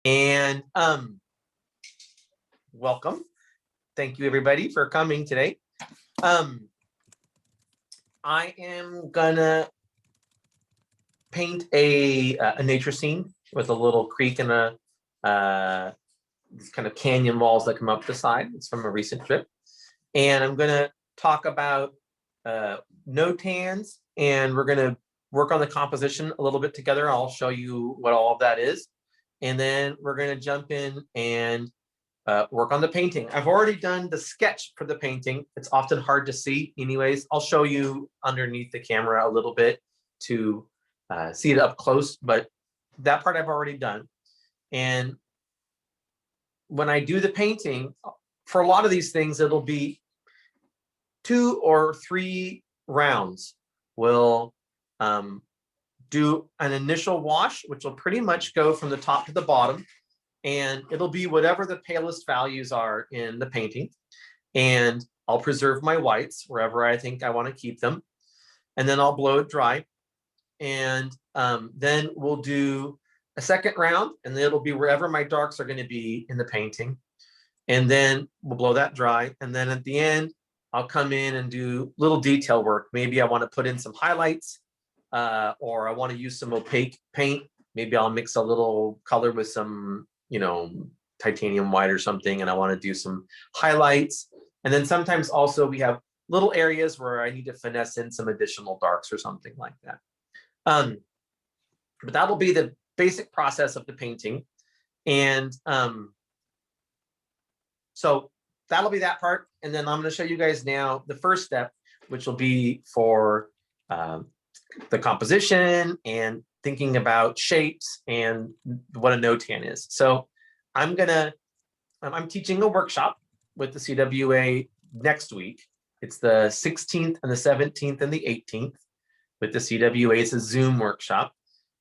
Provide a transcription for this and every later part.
And welcome. Thank you everybody for coming today. I am gonna paint a nature scene with a little creek and these kind of canyon walls that come up the side. It's from a recent trip. And I'm gonna talk about notans, and we're gonna work on the composition a little bit together. I'll show you what all of that is. And then we're gonna jump in and work on the painting. I've already done the sketch for the painting. It's often hard to see anyways. I'll show you underneath the camera a little bit to see it up close, but that part I've already done. And when I do the painting, for a lot of these things, it'll be 2 or 3 rounds. We'll do an initial wash, which will pretty much go from the top to the bottom. And it'll be whatever the palest values are in the painting. And I'll preserve my whites wherever I think I want to keep them. And then I'll blow it dry. And then we'll do a second round, and then it'll be wherever my darks are going to be in the painting. And then we'll blow that dry. And then at the end, I'll come in and do little detail work. Maybe I want to put in some highlights, or I want to use some opaque paint. Maybe I'll mix a little color with some, titanium white or something, and I want to do some highlights. And then sometimes also we have little areas where I need to finesse in some additional darks or something like that. But that'll be the basic process of the painting. And so that'll be that part. And then I'm going to show you guys now the first step, which will be for the composition and thinking about shapes and what a notan is. So I'm teaching a workshop with the CWA next week. It's the 16th and the 17th and the 18th with the CWA. It's a Zoom workshop.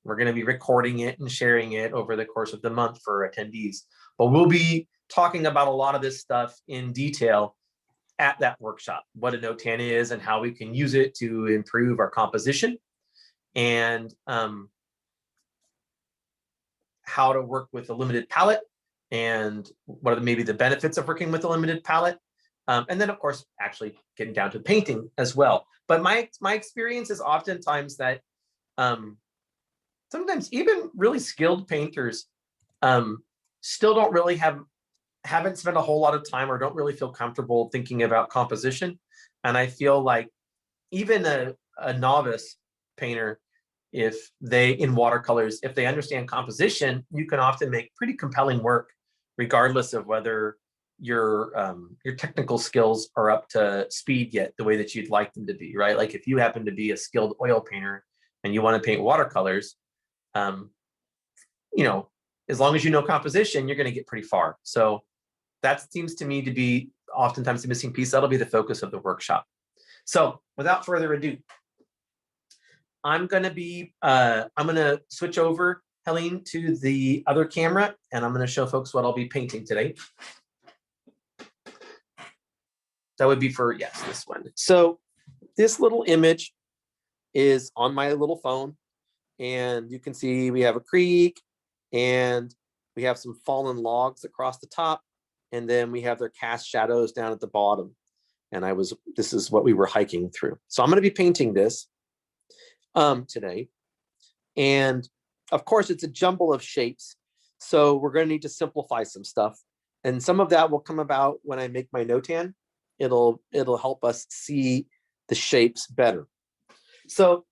We're going to be recording it and sharing it over the course of the month for attendees. But we'll be talking about a lot of this stuff in detail at that workshop, what a notan is and how we can use it to improve our composition, and how to work with a limited palette, and what are maybe the benefits of working with a limited palette. And then, of course, actually getting down to painting as well. But my experience is oftentimes that sometimes even really skilled painters still don't really haven't spent a whole lot of time or don't really feel comfortable thinking about composition. And I feel like even a novice painter, if they, in watercolors, if they understand composition, you can often make pretty compelling work, regardless of whether your technical skills are up to speed yet, the way that you'd like them to be, right? Like if you happen to be a skilled oil painter and you want to paint watercolors, as long as you know composition, you're going to get pretty far. So that seems to me to be oftentimes the missing piece. That'll be the focus of the workshop. So without further ado, I'm going to switch over, Helene, to the other camera, and I'm going to show folks what I'll be painting today. That would be for, yes, this one. So this little image is on my little phone, and you can see we have a creek, and we have some fallen logs across the top, and then we have their cast shadows down at the bottom. And this is what we were hiking through. So I'm going to be painting this today. And of course, it's a jumble of shapes. So we're going to need to simplify some stuff. And some of that will come about when I make my notan. It'll help us see the shapes better. So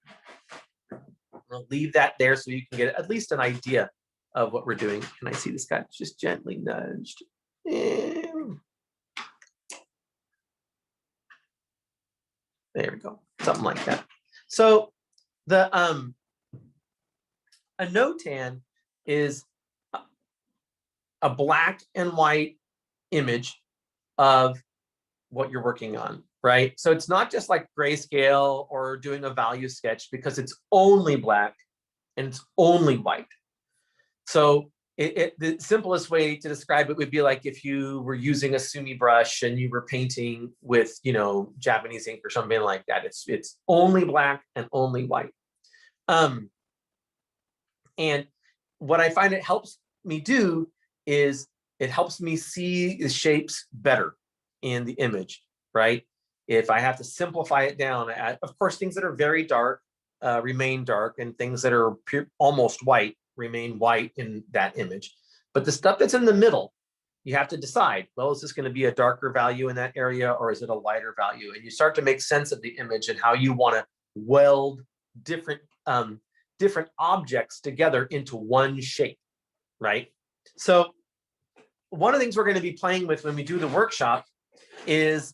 I'll leave that there so you can get at least an idea of what we're doing. Can I see this guy just gently nudged? And there we go, something like that. So a notan is a black and white image of what you're working on, right? So it's not just like grayscale or doing a value sketch, because it's only black and it's only white. So the simplest way to describe it would be like if you were using a sumi brush and you were painting with, Japanese ink or something like that. It's only black and only white. And what I find it helps me do is it helps me see the shapes better in the image, right? If I have to simplify it down, of course, things that are very dark remain dark, and things that are almost white remain white in that image. But the stuff that's in the middle, you have to decide, well, is this going to be a darker value in that area, or is it a lighter value? And you start to make sense of the image and how you want to weld different objects together into one shape, right? So one of the things we're going to be playing with when we do the workshop is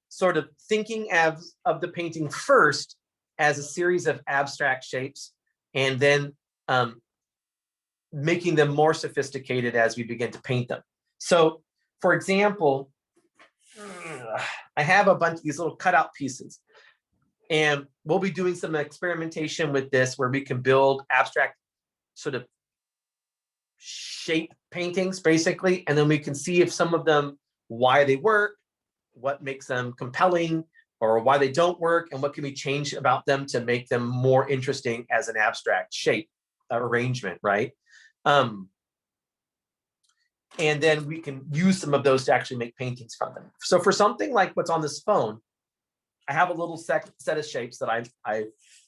sort of thinking of the painting first as a series of abstract shapes, and then making them more sophisticated as we begin to paint them. So, for example, I have a bunch of these little cutout pieces, and we'll be doing some experimentation with this where we can build abstract sort of shape paintings, basically, and then we can see if some of them, why they work, what makes them compelling, or why they don't work, and what can we change about them to make them more interesting as an abstract shape arrangement, right? And then we can use some of those to actually make paintings from them. So for something like what's on this phone, I have a little set of shapes that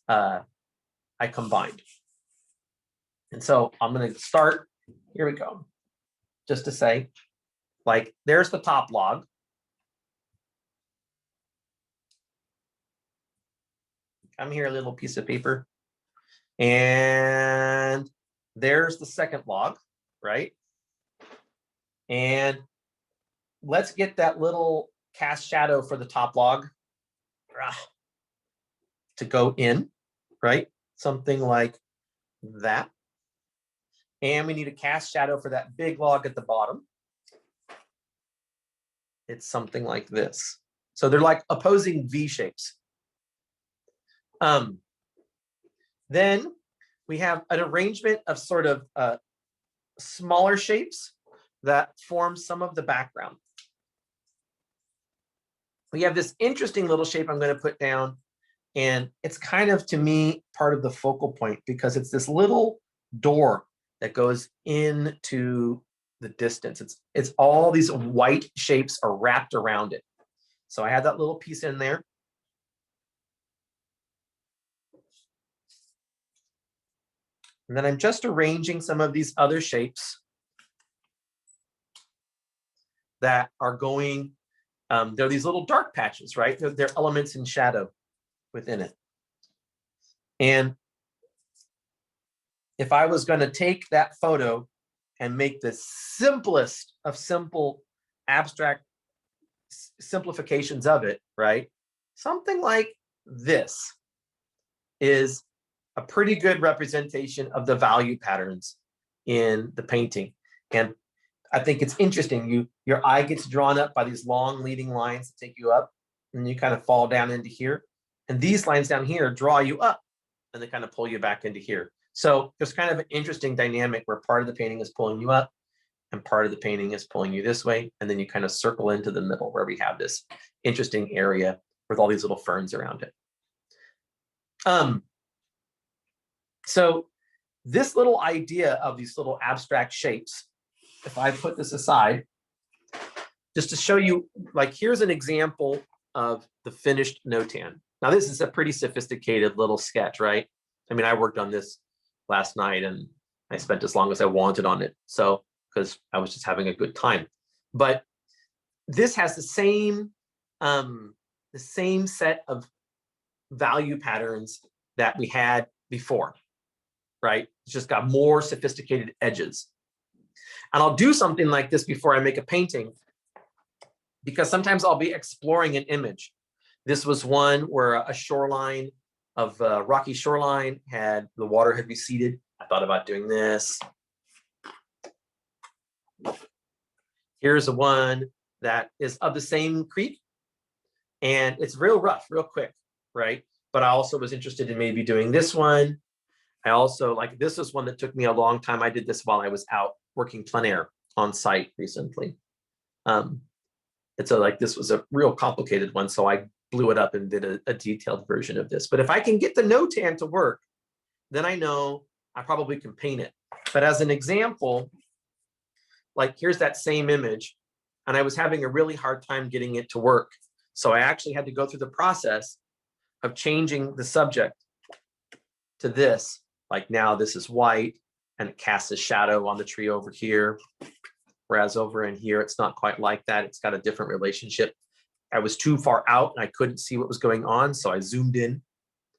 I combined. And so I'm going to start, here we go, just to say, like, there's the top log. Come here, a little piece of paper. And there's the second log, right? And let's get that little cast shadow for the top log to go in, right? Something like that. And we need a cast shadow for that big log at the bottom. It's something like this. So they're like opposing V shapes. Then we have an arrangement of sort of smaller shapes that form some of the background. We have this interesting little shape I'm going to put down, and it's kind of, to me, part of the focal point, because it's this little door that goes into the distance. It's all these white shapes are wrapped around it. So I have that little piece in there. And then I'm just arranging some of these other shapes that are going, they're these little dark patches, right? They're elements in shadow within it. And if I was going to take that photo and make the simplest of simple abstract simplifications of it, right? Something like this is a pretty good representation of the value patterns in the painting. And I think it's interesting. Your eye gets drawn up by these long leading lines that take you up, and you kind of fall down into here. And these lines down here draw you up, and they kind of pull you back into here. So there's kind of an interesting dynamic where part of the painting is pulling you up, and part of the painting is pulling you this way. And then you kind of circle into the middle where we have this interesting area with all these little ferns around it. So this little idea of these little abstract shapes, if I put this aside, just to show you, like, here's an example of the finished notan. Now, this is a pretty sophisticated little sketch, right? I mean, I worked on this last night, and I spent as long as I wanted on it. So, because I was just having a good time. But this has the same set of value patterns that we had before, right? It's just got more sophisticated edges. And I'll do something like this before I make a painting, because sometimes I'll be exploring an image. This was one where a shoreline of rocky shoreline the water had receded. I thought about doing this. Here's a one that is of the same creek, and it's real rough, real quick, right? But I also was interested in maybe doing this one. I also, like, this is one that took me a long time. I did this while I was out working plein air on site recently. And so, like, this was a real complicated one, so I blew it up and did a detailed version of this. But if I can get the notan to work, then I know I probably can paint it. But as an example, like here's that same image, and I was having a really hard time getting it to work. So I actually had to go through the process of changing the subject to this. Like now this is white and it casts a shadow on the tree over here. Whereas over in here, it's not quite like that. It's got a different relationship. I was too far out and I couldn't see what was going on. So I zoomed in,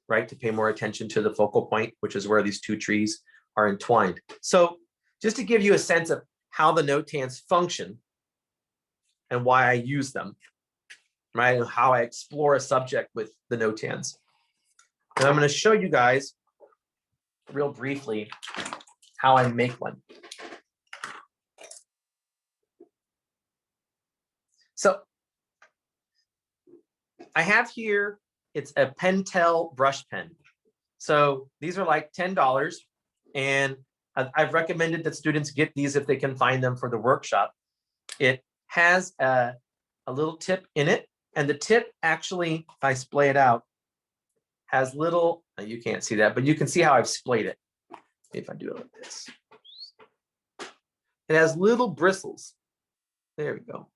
right, to pay more attention to the focal point, which is where these two trees are entwined. So just to give you a sense of how the notans function and why I use them, right, and how I explore a subject with the notans. And I'm going to show you guys real briefly how I make one. So I have here, it's a Pentel brush pen. So these are like $10, and I've recommended that students get these if they can find them for the workshop. It has a little tip in it, and the tip actually, if I splay it out, has little, you can't see that, but you can see how I've splayed it. If I do it like this. It has little bristles. There we go.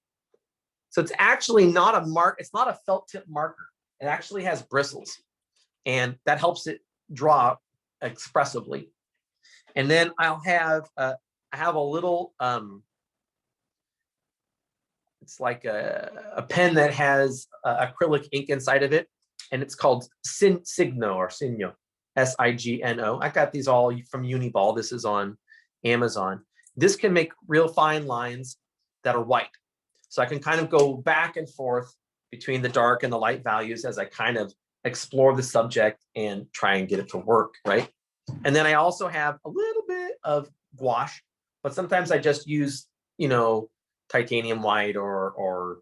So it's actually not a mark, it's not a felt tip marker. It actually has bristles, and that helps it draw expressively. And then I'll have I have a little it's like a pen that has acrylic ink inside of it, and it's called Signo or Signo, S-I-G-N-O. I got these all from Uniball. This is on Amazon. This can make real fine lines that are white. So I can kind of go back and forth between the dark and the light values as I kind of explore the subject and try and get it to work, right? And then I also have a little bit of gouache, but sometimes I just use, you know, titanium white or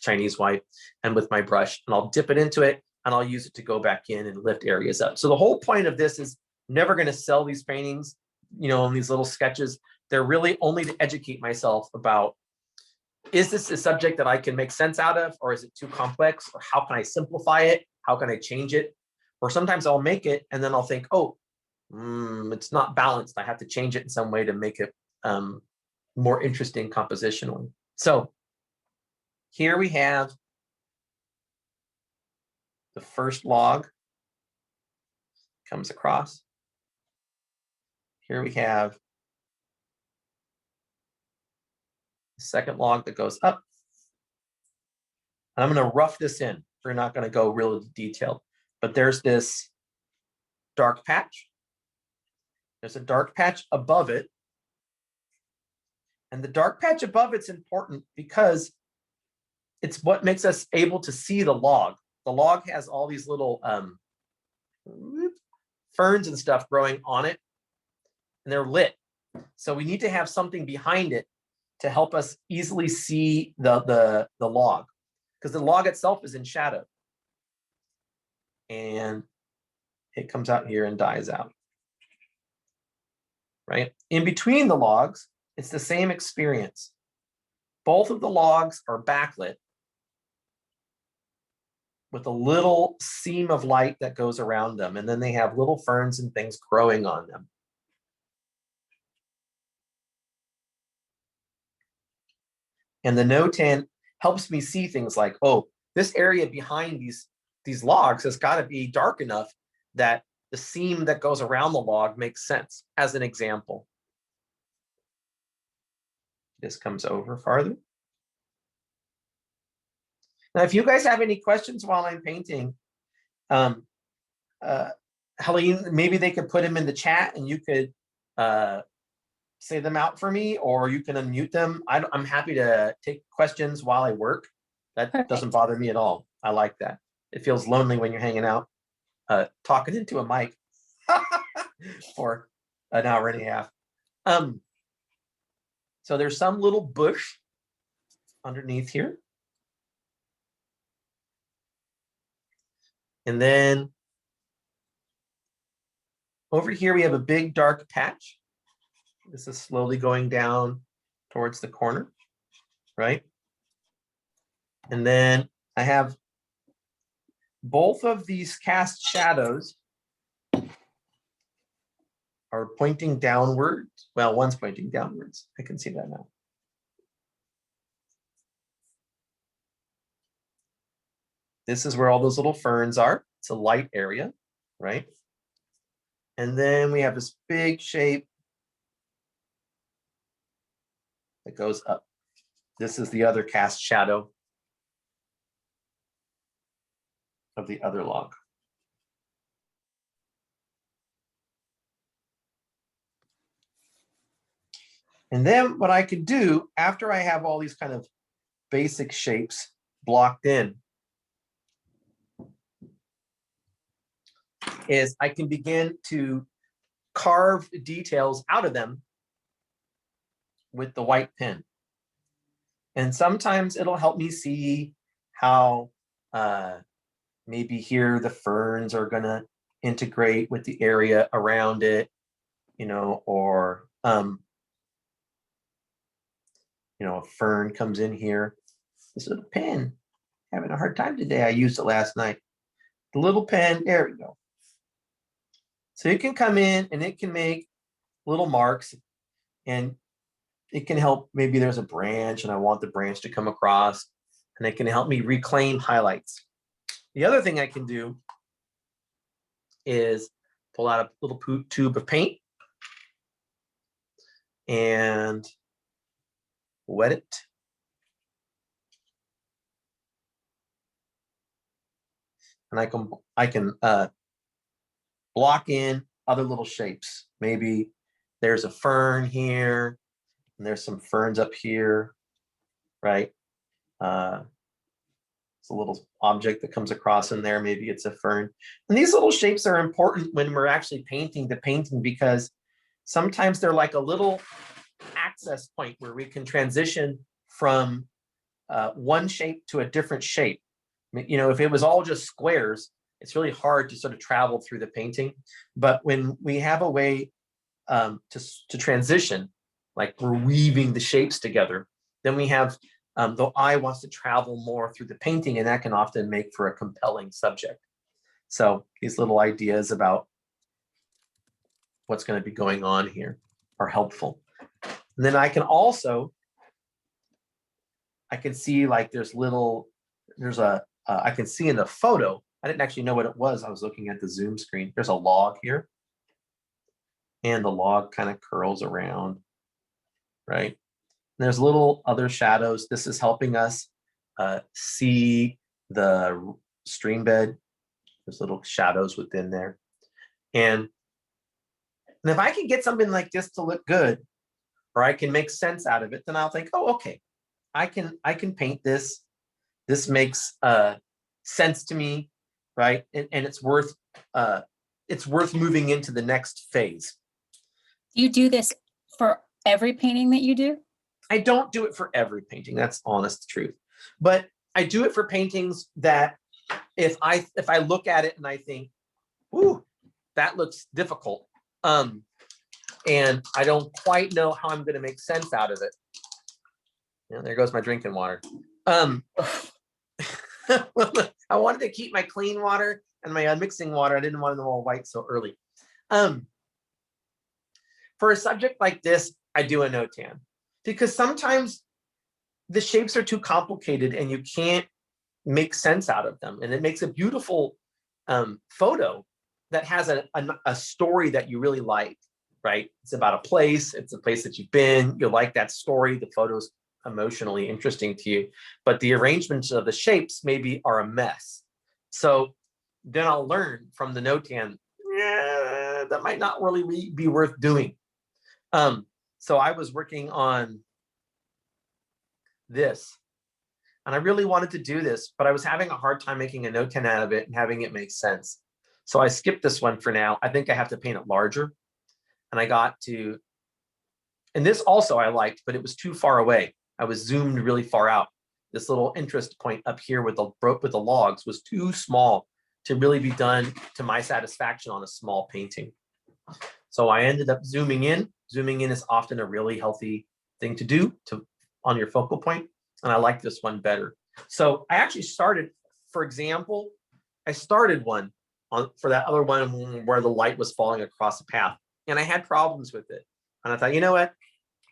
Chinese white, and with my brush, and I'll dip it into it and I'll use it to go back in and lift areas up. So the whole point of this is never going to sell these paintings, you know, in these little sketches. They're really only to educate myself about, is this a subject that I can make sense out of, or is it too complex, or how can I simplify it? How can I change it? Or sometimes I'll make it and then I'll think, oh, it's not balanced. I have to change it in some way to make it more interesting compositionally. So here we have the first log comes across. Here we have the second log that goes up. And I'm going to rough this in. We're not going to go real detailed, but there's this dark patch. There's a dark patch above it. And the dark patch above it's important because it's what makes us able to see the log. The log has all these little ferns and stuff growing on it, and they're lit. So we need to have something behind it to help us easily see the log, because the log itself is in shadow. And it comes out here and dies out. Right? In between the logs, it's the same experience. Both of the logs are backlit with a little seam of light that goes around them, and then they have little ferns and things growing on them. And the notan helps me see things like, oh, this area behind these logs has got to be dark enough that the seam that goes around the log makes sense, as an example. This comes over farther. Now, if you guys have any questions while I'm painting, Helene, maybe they could put them in the chat and you could say them out for me, or you can unmute them. I'm happy to take questions while I work. That Perfect. Doesn't bother me at all. I like that. It feels lonely when you're hanging out, talking into a mic for an hour and a half. So there's some little bush underneath here. And then over here, we have a big dark patch. This is slowly going down towards the corner, right? And then I have both of these cast shadows are pointing downward. Well, one's pointing downwards. I can see that now. This is where all those little ferns are. It's a light area, right? And then we have this big shape that goes up. This is the other cast shadow of the other log. And then what I could do after I have all these kind of basic shapes blocked in is I can begin to carve details out of them with the white pen. And sometimes it'll help me see how maybe here the ferns are gonna integrate with the area around it, you know, or you know, a fern comes in here. This little pen, having a hard time today. I used it last night. The little pen, there we go. So it can come in and it can make little marks, and it can help. Maybe there's a branch and I want the branch to come across, and it can help me reclaim highlights. The other thing I can do is pull out a little tube of paint and wet it. And I can block in other little shapes. Maybe there's a fern here, and there's some ferns up here, right? It's a little object that comes across in there. Maybe it's a fern. And these little shapes are important when we're actually painting the painting, because sometimes they're like a little access point where we can transition from one shape to a different shape. You know, if it was all just squares, it's really hard to sort of travel through the painting. But when we have a way to transition, like we're weaving the shapes together, then we have the eye wants to travel more through the painting, and that can often make for a compelling subject. So these little ideas about what's going to be going on here are helpful. And then I can also, I can see like there's I can see in the photo, I didn't actually know what it was. I was looking at the Zoom screen. There's a log here, and the log kind of curls around, right? And there's little other shadows. This is helping us see the stream bed. There's little shadows within there. And if I can get something like this to look good, or I can make sense out of it, then I'll think, oh, okay, I can paint this. This makes sense to me, right? And it's worth moving into the next phase. Do you do this for every painting that you do? I don't do it for every painting. That's honest truth. But I do it for paintings that if I look at it and I think, ooh, that looks difficult, and I don't quite know how I'm going to make sense out of it. Yeah, there goes my drinking water. I wanted to keep my clean water and my unmixing water. I didn't want them all white so early. For a subject like this, I do a notan, because sometimes the shapes are too complicated and you can't make sense out of them. And it makes a beautiful photo that has a story that you really like, right? It's about a place. It's a place that you've been. You like that story. The photo's emotionally interesting to you, but the arrangements of the shapes maybe are a mess. So then I'll learn from the notan, yeah, that might not really be worth doing. So I was working on this, and I really wanted to do this, but I was having a hard time making a notan out of it and having it make sense. So I skipped this one for now. I think I have to paint it larger. And I got to, and this also I liked, but it was too far away. I was zoomed really far out. This little interest point up here with the logs was too small to really be done to my satisfaction on a small painting. So I ended up zooming in. Zooming in is often a really healthy thing to do on your focal point, and I like this one better. So I actually started, for example, I started one for that other one where the light was falling across the path. and I had problems with it. And I thought, you know what?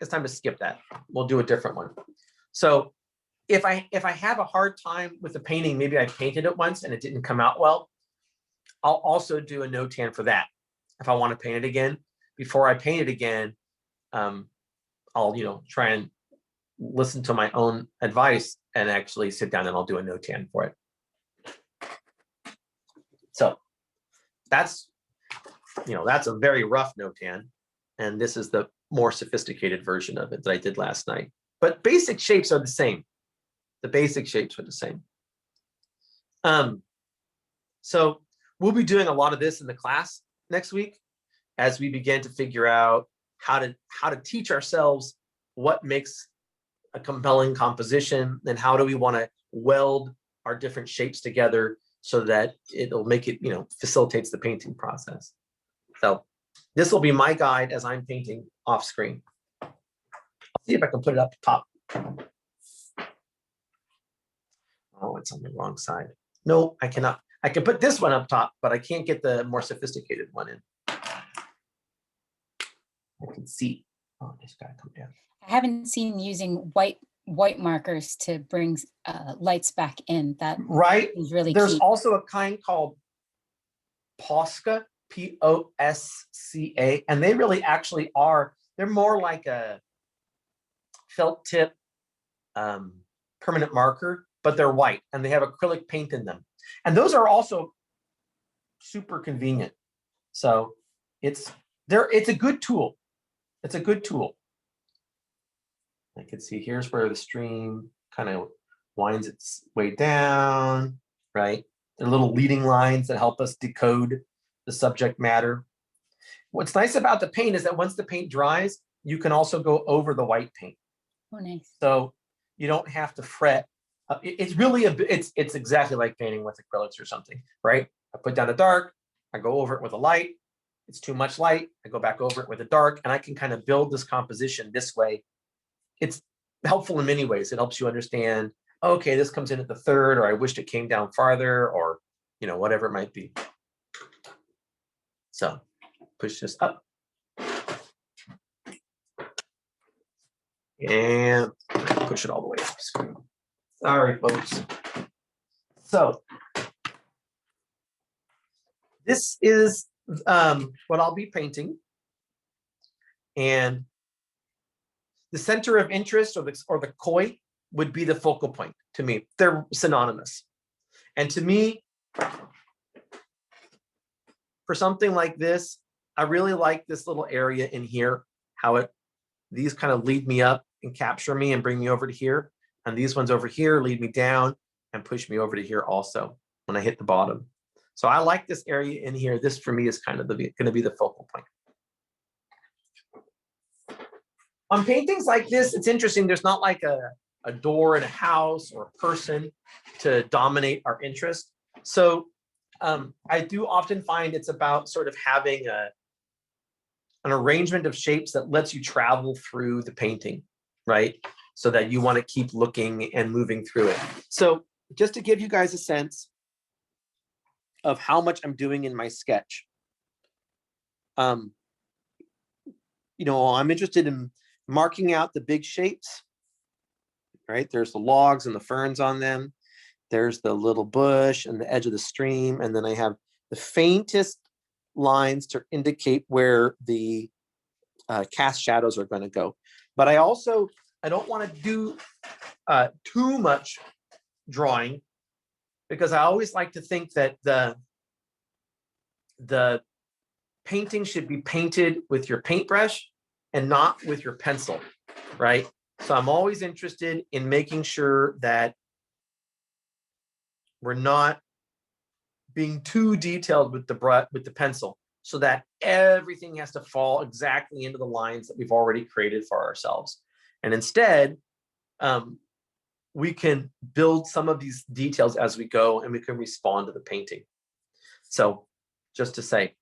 It's time to skip that. We'll do a different one. So if I have a hard time with the painting, maybe I painted it once and it didn't come out well, I'll also do a notan for that. If I want to paint it again, before I paint it again, I'll try and listen to my own advice and actually sit down and I'll do a notan for it. So that's a very rough notan, and this is the more sophisticated version of it that I did last night. But basic shapes are the same. The basic shapes are the same. So we'll be doing a lot of this in the class next week as we begin to figure out how to teach ourselves what makes a compelling composition and how do we want to weld our different shapes together so that it'll make it, facilitates the painting process. So this will be my guide as I'm painting off screen. I'll see if I can put it up top. Oh, it's on the wrong side. No, I cannot. I can put this one up top, but I can't get the more sophisticated one in. I can see. Oh, I just gotta come down. I haven't seen using white markers to bring lights back in. That right is really There's key. also a kind called Posca, Posca, and they really actually are. They're more like a felt tip permanent marker, but they're white and they have acrylic paint in them. And those are also super convenient. So it's a good tool. It's a good tool. I can see here's where the stream kind of winds its way down, right? There are little leading lines that help us decode the subject matter. What's nice about the paint is that once the paint dries, you can also go over the white paint. Oh, nice. So you don't have to fret. It's really it's exactly like painting with acrylics or something, right? I put down a dark, I go over it with a light. It's too much light, I go back over it with a dark, and I can kind of build this composition this way. It's helpful in many ways. It helps you understand, okay, this comes in at the third, or I wished it came down farther, or whatever it might be. So push this up. And push it all the way off screen. Sorry, folks. So this is what I'll be painting. And the center of interest or the koi would be the focal point to me. They're synonymous. And to me, for something like this, I really like this little area in here, how these kind of lead me up and capture me and bring me over to here. And these ones over here lead me down and push me over to here also when I hit the bottom. So I like this area in here. This for me is kind of going to be the focal point. On paintings like this, it's interesting. There's not like a door in a house or a person to dominate our interest. So I do often find it's about sort of having an arrangement of shapes that lets you travel through the painting, right? So that you want to keep looking and moving through it. So just to give you guys a sense of how much I'm doing in my sketch, I'm interested in marking out the big shapes, right? There's the logs and the ferns on them. There's the little bush and the edge of the stream. And then I have the faintest lines to indicate where the cast shadows are going to go. But I don't want to do too much drawing, because I always like to think that the painting should be painted with your paintbrush and not with your pencil, right? So I'm always interested in making sure that we're not being too detailed with the pencil, so that everything has to fall exactly into the lines that we've already created for ourselves. And instead, we can build some of these details as we go, and we can respond to the painting. So just to say,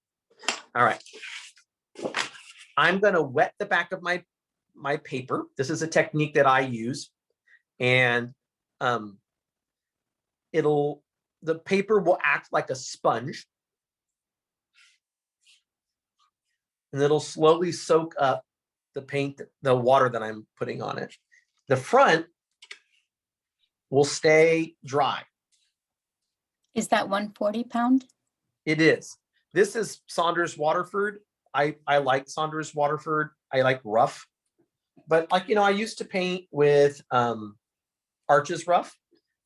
all right, I'm going to wet the back of my paper. This is a technique that I use, and the paper will act like a sponge. and it'll slowly soak up the paint, the water that I'm putting on it. The front will stay dry. Is that 140 pound? It is. This is Saunders Waterford. I like Saunders Waterford. I like rough, but like, I used to paint with Arches rough,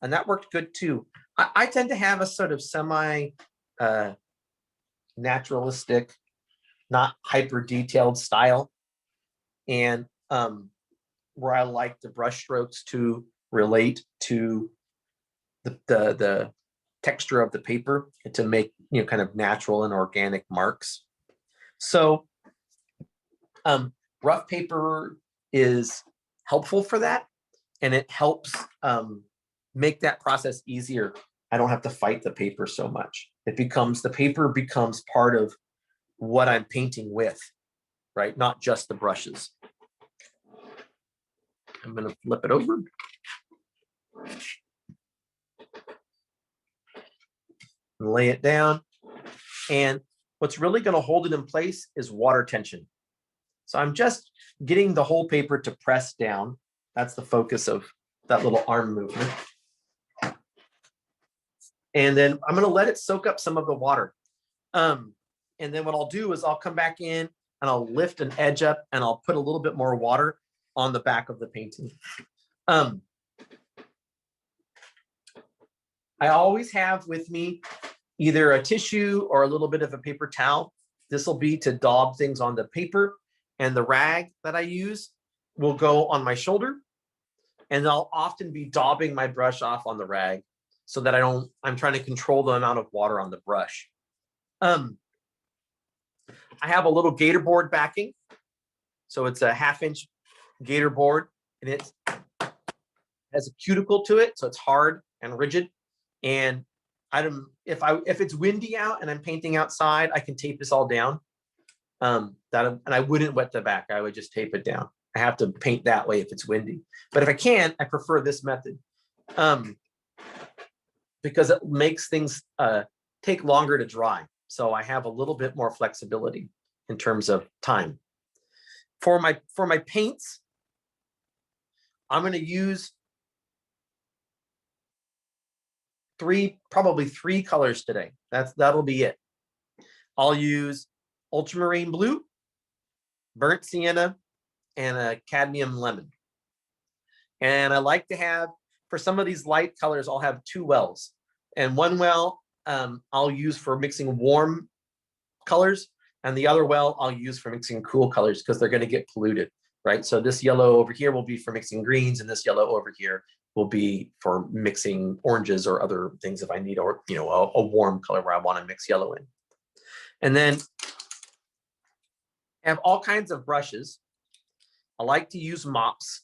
and that worked good too. I tend to have a sort of semi naturalistic, not hyper detailed style, and where I like the brush strokes to relate to the texture of the paper and to make kind of natural and organic marks. So rough paper is helpful for that, and it helps make that process easier. I don't have to fight the paper so much. The paper becomes part of what I'm painting with, right? Not just the brushes. I'm going to flip it over. And lay it down. And what's really going to hold it in place is water tension. So I'm just getting the whole paper to press down. That's the focus of that little arm movement. And then I'm going to let it soak up some of the water. And then what I'll do is I'll come back in and I'll lift an edge up and I'll put a little bit more water on the back of the painting. I always have with me either a tissue or a little bit of a paper towel. This will be to daub things on the paper, and the rag that I use will go on my shoulder, and I'll often be daubing my brush off on the rag so that I'm trying to control the amount of water on the brush. I have a little gator board backing. So it's a 1/2-inch gator board, and it has a cuticle to it, so it's hard and rigid. And if it's windy out and I'm painting outside, I can tape this all down. And I wouldn't wet the back. I would just tape it down. I have to paint that way if it's windy. But if I can, I prefer this method because it makes things take longer to dry. So I have a little bit more flexibility in terms of time. For my paints, I'm going to use probably three colors today. That'll be it. I'll use ultramarine blue, burnt sienna, and a cadmium lemon. And I like to have, for some of these light colors, I'll have two wells. And one well I'll use for mixing warm colors, and the other well I'll use for mixing cool colors because they're going to get polluted, right? So this yellow over here will be for mixing greens, and this yellow over here will be for mixing oranges or other things if I need, or a warm color where I want to mix yellow in. And then I have all kinds of brushes. I like to use mops.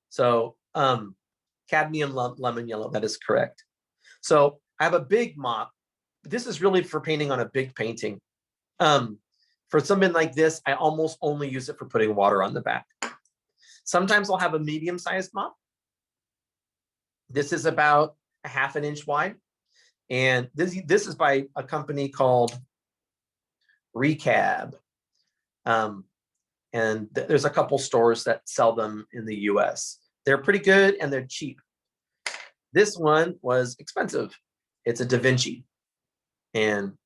So cadmium lemon yellow, that is correct. So I have a big mop. This is really for painting on a big painting. For something like this, I almost only use it for putting water on the back. Sometimes I'll have a medium-sized mop. This is about a 1/2 inch wide. And this is by a company called Recab. And there's a couple stores that sell them in the US. They're pretty good and they're cheap. This one was expensive. It's a Da Vinci. And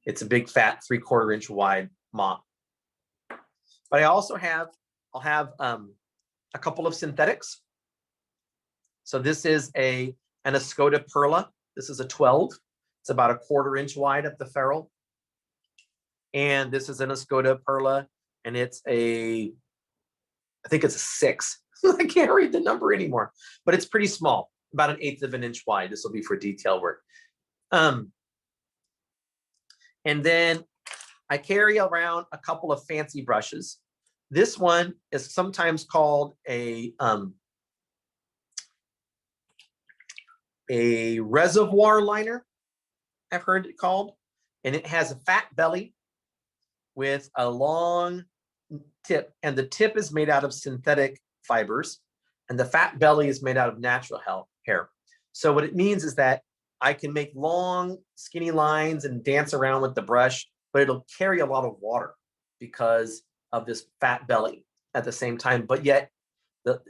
it's a big fat 3/4 inch wide mop. But I'll have a couple of synthetics. So this is an Escoda Perla. This is a 12. It's about a 1/4 inch wide at the ferrule. And this is an Escoda Perla, and I think it's a 6. I can't read the number anymore, but it's pretty small, about 1/8 of an inch wide. This will be for detail work. And then I carry around a couple of fancy brushes. This one is sometimes called a reservoir liner, I've heard it called. And it has a fat belly with a long tip. And the tip is made out of synthetic fibers. And the fat belly is made out of natural hair. So what it means is that I can make long, skinny lines and dance around with the brush, but it'll carry a lot of water. because of this fat belly at the same time, but yet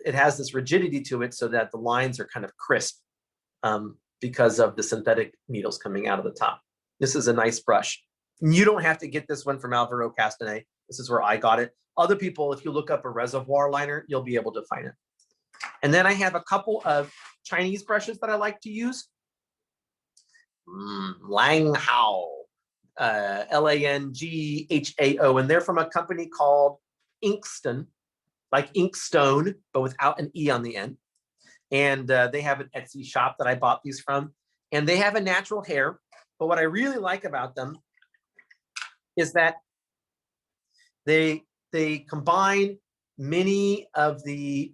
it has this rigidity to it so that the lines are kind of crisp because of the synthetic needles coming out of the top. This is a nice brush. You don't have to get this one from Alvaro Castanet. This is where I got it. Other people, if you look up a reservoir liner, you'll be able to find it. And then I have a couple of Chinese brushes that I like to use. Langhao, Langhao, and they're from a company called Inkston, like Inkstone, but without an E on the end. And they have an Etsy shop that I bought these from. And they have a natural hair. But what I really like about them is that they combine many of the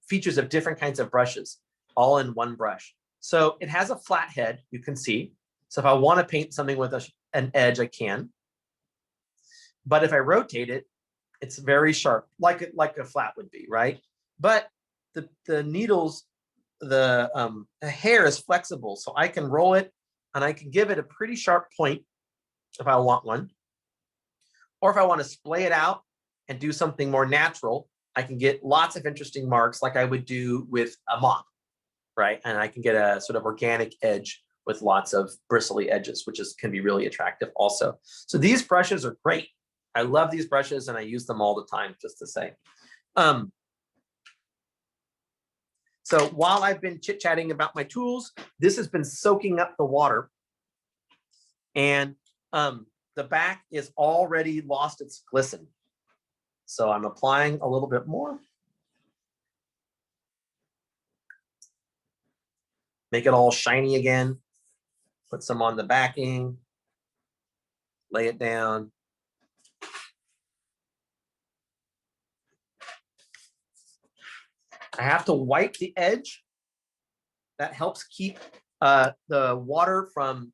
features of different kinds of brushes all in one brush. So it has a flat head, you can see. So if I want to paint something with an edge, I can. But if I rotate it, it's very sharp, like a flat would be, right? But the needles, the hair is flexible, so I can roll it and I can give it a pretty sharp point if I want one. Or if I want to splay it out and do something more natural, I can get lots of interesting marks like I would do with a mop, right? And I can get a sort of organic edge with lots of bristly edges, which can be really attractive also. So these brushes are great. I love these brushes and I use them all the time, just to say. So while I've been chit-chatting about my tools, this has been soaking up the water. And the back is already lost its glisten. So I'm applying a little bit more. Make it all shiny again. Put some on the backing. Lay it down. I have to wipe the edge. That helps keep the water from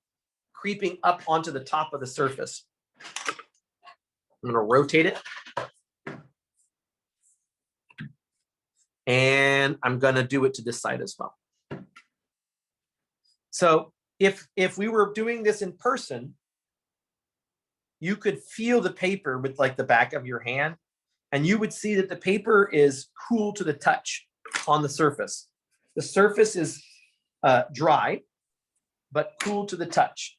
creeping up onto the top of the surface. I'm going to rotate it. And I'm going to do it to this side as well. So if we were doing this in person, you could feel the paper with like the back of your hand, and you would see that the paper is cool to the touch on the surface. The surface is dry, but cool to the touch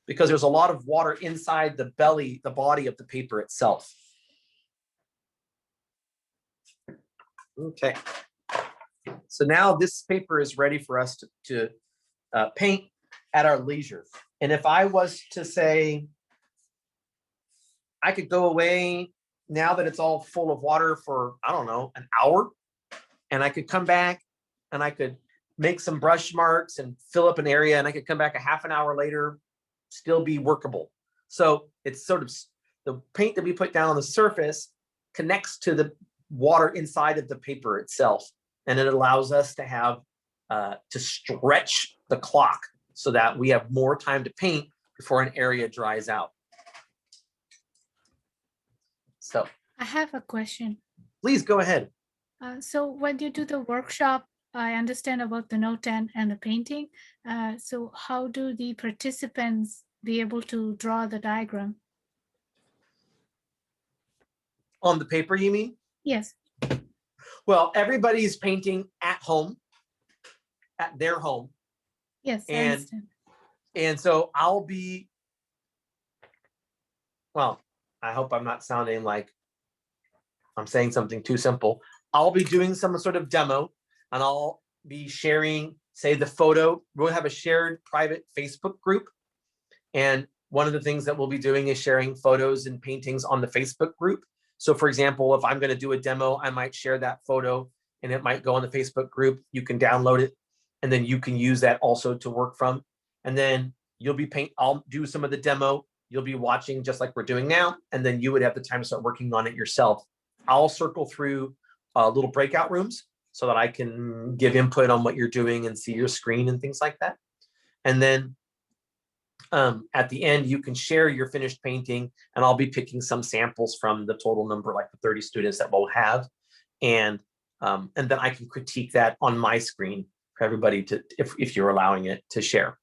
because there's a lot of water inside the belly, the body of the paper itself. Okay. So now this paper is ready for us to paint at our leisure. And if I was to say, I could go away now that it's all full of water for, I don't know, an hour, and I could come back and I could make some brush marks and fill up an area, and I could come back a half an hour later, still be workable. So it's sort of the paint that we put down on the surface connects to the water inside of the paper itself. And it allows us to have, to stretch the clock so that we have more time to paint before an area dries out. So I have a question. Please go ahead. So when you do the workshop, I understand about the notan and the painting. So how do the participants be able to draw the diagram? On the paper, you mean? Yes. Well, everybody's painting at home, at their home. Yes, I And, understand. and so I'll be, well, I hope I'm not sounding like I'm saying something too simple. I'll be doing some sort of demo, and I'll be sharing, say, the photo. We'll have a shared private Facebook group. And one of the things that we'll be doing is sharing photos and paintings on the Facebook group. So for example, if I'm going to do a demo, I might share that photo and it might go on the Facebook group. You can download it and then you can use that also to work from. And then you'll be I'll do some of the demo. You'll be watching just like we're doing now. And then you would have the time to start working on it yourself. I'll circle through little breakout rooms so that I can give input on what you're doing and see your screen and things like that. And then at the end, you can share your finished painting, and I'll be picking some samples from the total number, like the 30 students that we'll have. And then I can critique that on my screen for everybody to, if you're allowing it to share.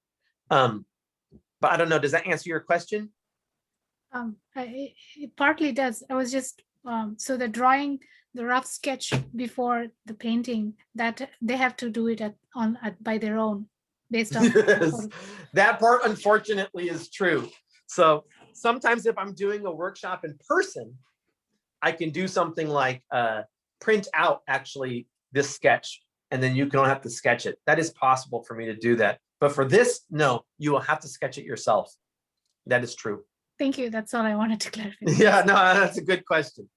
But I don't know, does that answer your question? It partly does. I was just so the drawing, the rough sketch before the painting, that they have to do it by their own, based on. Yes, that part unfortunately is true. So sometimes if I'm doing a workshop in person, I can do something like print out actually this sketch, and then you don't have to sketch it. That is possible for me to do that. But for this, no, you will have to sketch it yourself. That is true. Thank you. That's all I wanted to clarify. Yeah, no, that's a good question.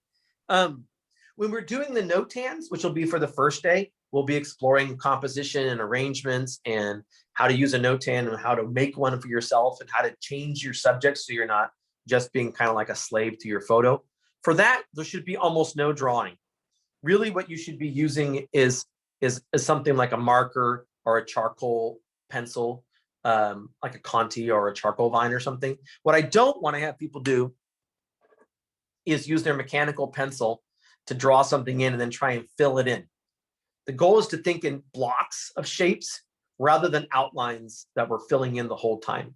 When we're doing the notans, which will be for the first day, we'll be exploring composition and arrangements and how to use a notan and how to make one for yourself and how to change your subject so you're not just being kind of like a slave to your photo. For that, there should be almost no drawing. Really, what you should be using is something like a marker or a charcoal pencil, like a Conti or a charcoal vine or something. What I don't want to have people do is use their mechanical pencil to draw something in and then try and fill it in. The goal is to think in blocks of shapes rather than outlines that we're filling in the whole time.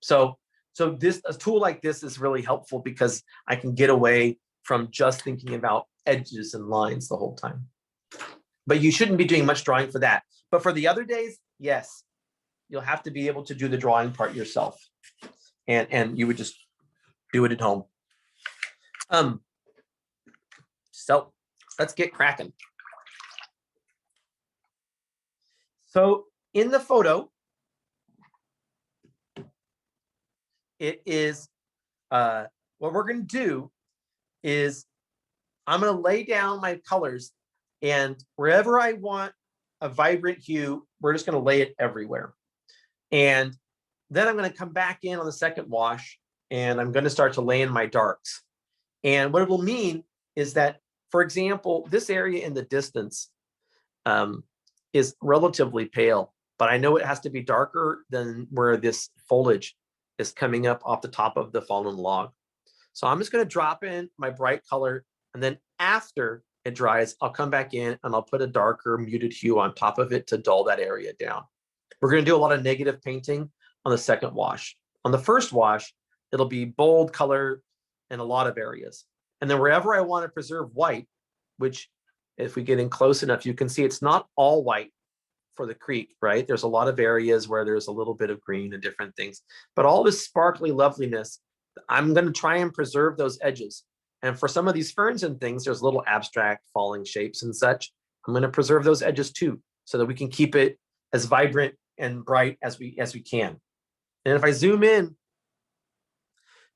So a tool like this is really helpful because I can get away from just thinking about edges and lines the whole time. But you shouldn't be doing much drawing for that. But for the other days, yes, you'll have to be able to do the drawing part yourself. And you would just do it at home. So let's get cracking. So in the photo, it is, what we're going to do is I'm going to lay down my colors, and wherever I want a vibrant hue, we're just going to lay it everywhere. And then I'm going to come back in on the second wash, and I'm going to start to lay in my darks. And what it will mean is that, for example, this area in the distance is relatively pale, but I know it has to be darker than where this foliage is coming up off the top of the fallen log. So I'm just going to drop in my bright color, and then after it dries, I'll come back in and I'll put a darker muted hue on top of it to dull that area down. We're going to do a lot of negative painting on the second wash. On the first wash, it'll be bold color in a lot of areas. And then wherever I want to preserve white, which if we get in close enough, you can see it's not all white for the creek, right? There's a lot of areas where there's a little bit of green and different things, but all this sparkly loveliness, I'm going to try and preserve those edges. And for some of these ferns and things, there's little abstract falling shapes and such. I'm going to preserve those edges too, so that we can keep it as vibrant and bright as we can. And if I zoom in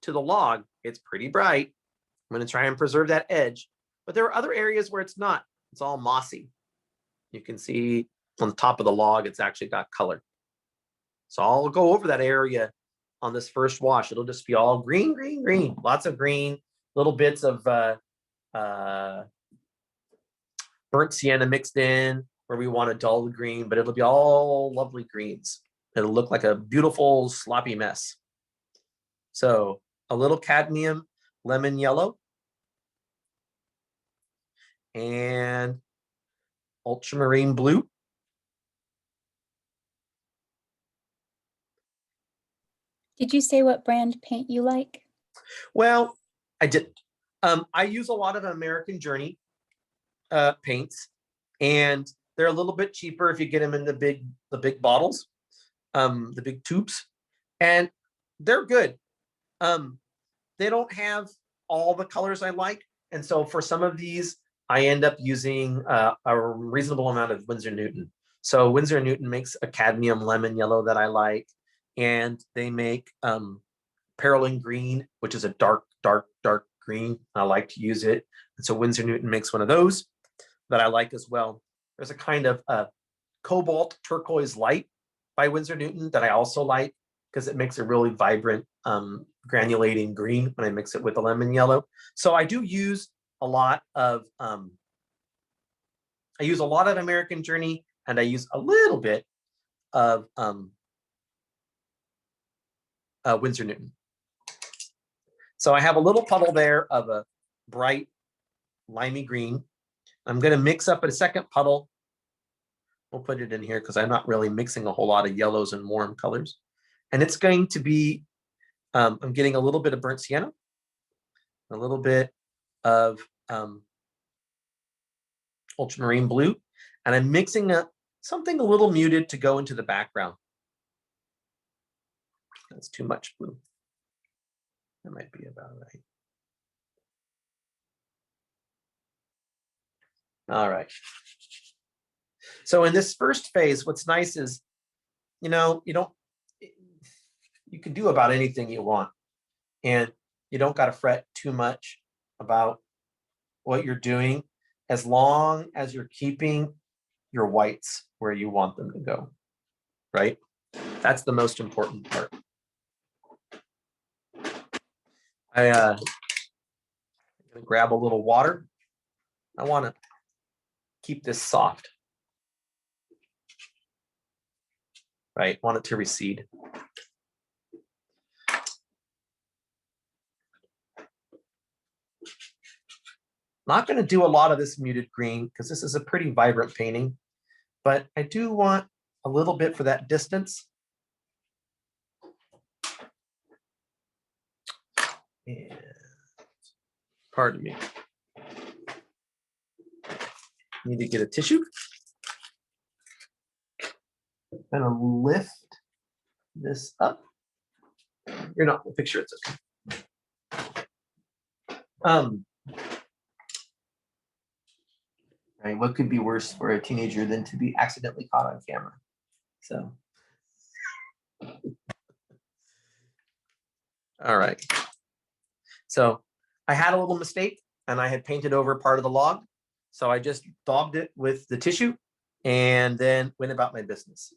to the log, it's pretty bright. I'm going to try and preserve that edge, but there are other areas where it's not. It's all mossy. You can see on the top of the log, it's actually got color. So I'll go over that area on this first wash. It'll just be all green, green, green, lots of green, little bits of burnt sienna mixed in where we want to dull the green, but it'll be all lovely greens. It'll look like a beautiful sloppy mess. So a little cadmium lemon yellow and ultramarine blue. Did you say what brand paint you like? Well, I did. I use a lot of American Journey paints, and they're a little bit cheaper if you get them in the big bottles, the big tubes, and they're good. They don't have all the colors I like, and so for some of these, I end up using a reasonable amount of Winsor Newton. So Winsor Newton makes a cadmium lemon yellow that I like, and they make Perylene green, which is a dark, dark, dark green. I like to use it. And so Winsor Newton makes one of those that I like as well. There's a kind of cobalt turquoise light by Winsor Newton that I also like because it makes a really vibrant granulating green when I mix it with the lemon yellow. So I do use a lot of American Journey, and I use a little bit of Winsor Newton. So I have a little puddle there of a bright limey green. I'm going to mix up a second puddle. We'll put it in here because I'm not really mixing a whole lot of yellows and warm colors. And it's going to be, I'm getting a little bit of burnt sienna a little bit of ultramarine blue, and I'm mixing up something a little muted to go into the background. That's too much blue. That might be about right. All right. So in this first phase, what's nice is, you can do about anything you want, and you don't got to fret too much about what you're doing, as long as you're keeping your whites where you want them to go, right? That's the most important part. I'm gonna grab a little water. I want to keep this soft, right? Want it to recede. Not going to do a lot of this muted green because this is a pretty vibrant painting, but I do want a little bit for that distance. And pardon me. Need to get a tissue. I'm going to lift this up. You're not in the picture, it's okay. Right, what could be worse for a teenager than to be accidentally caught on camera? So, all right. So I had a little mistake, and I had painted over part of the log. So I just daubed it with the tissue and then went about my business.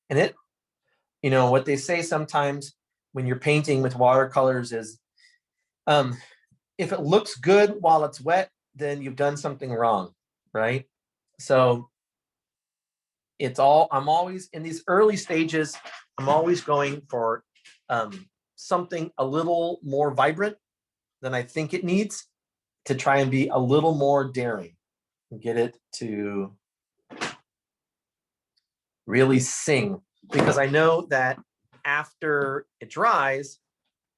And it, what they say sometimes when you're painting with watercolors is, if it looks good while it's wet, then you've done something wrong, right? So I'm always in these early stages, I'm always going for something a little more vibrant than I think it needs, to try and be a little more daring and get it to really sing, because I know that after it dries,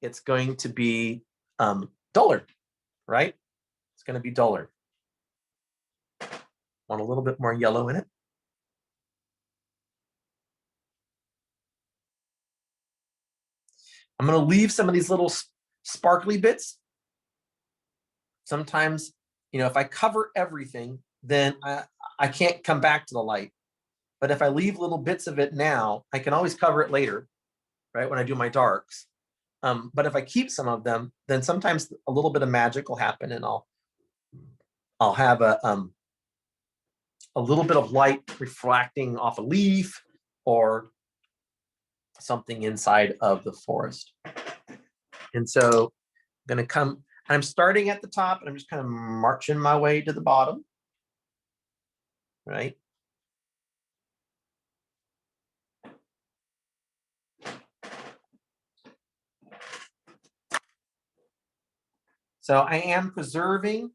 it's going to be duller, right? It's going to be duller. Want a little bit more yellow in it. I'm going to leave some of these little sparkly bits. Sometimes, if I cover everything, then I can't come back to the light. But if I leave little bits of it now, I can always cover it later, right, when I do my darks. But if I keep some of them, then sometimes a little bit of magic will happen, and I'll have a little bit of light refracting off a leaf or something inside of the forest. And so I'm going to come, I'm starting at the top, and I'm just kind of marching my way to the bottom, right? So I am preserving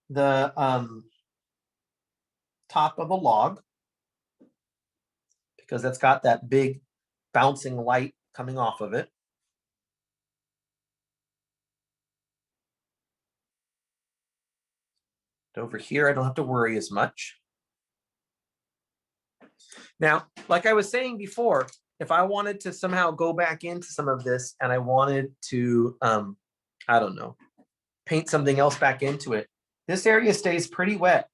the top of a log, because it's got that big bouncing light coming off of it. Over here, I don't have to worry as much. Now, like I was saying before, if I wanted to somehow go back into some of this and I wanted to, I don't know, paint something else back into it, this area stays pretty wet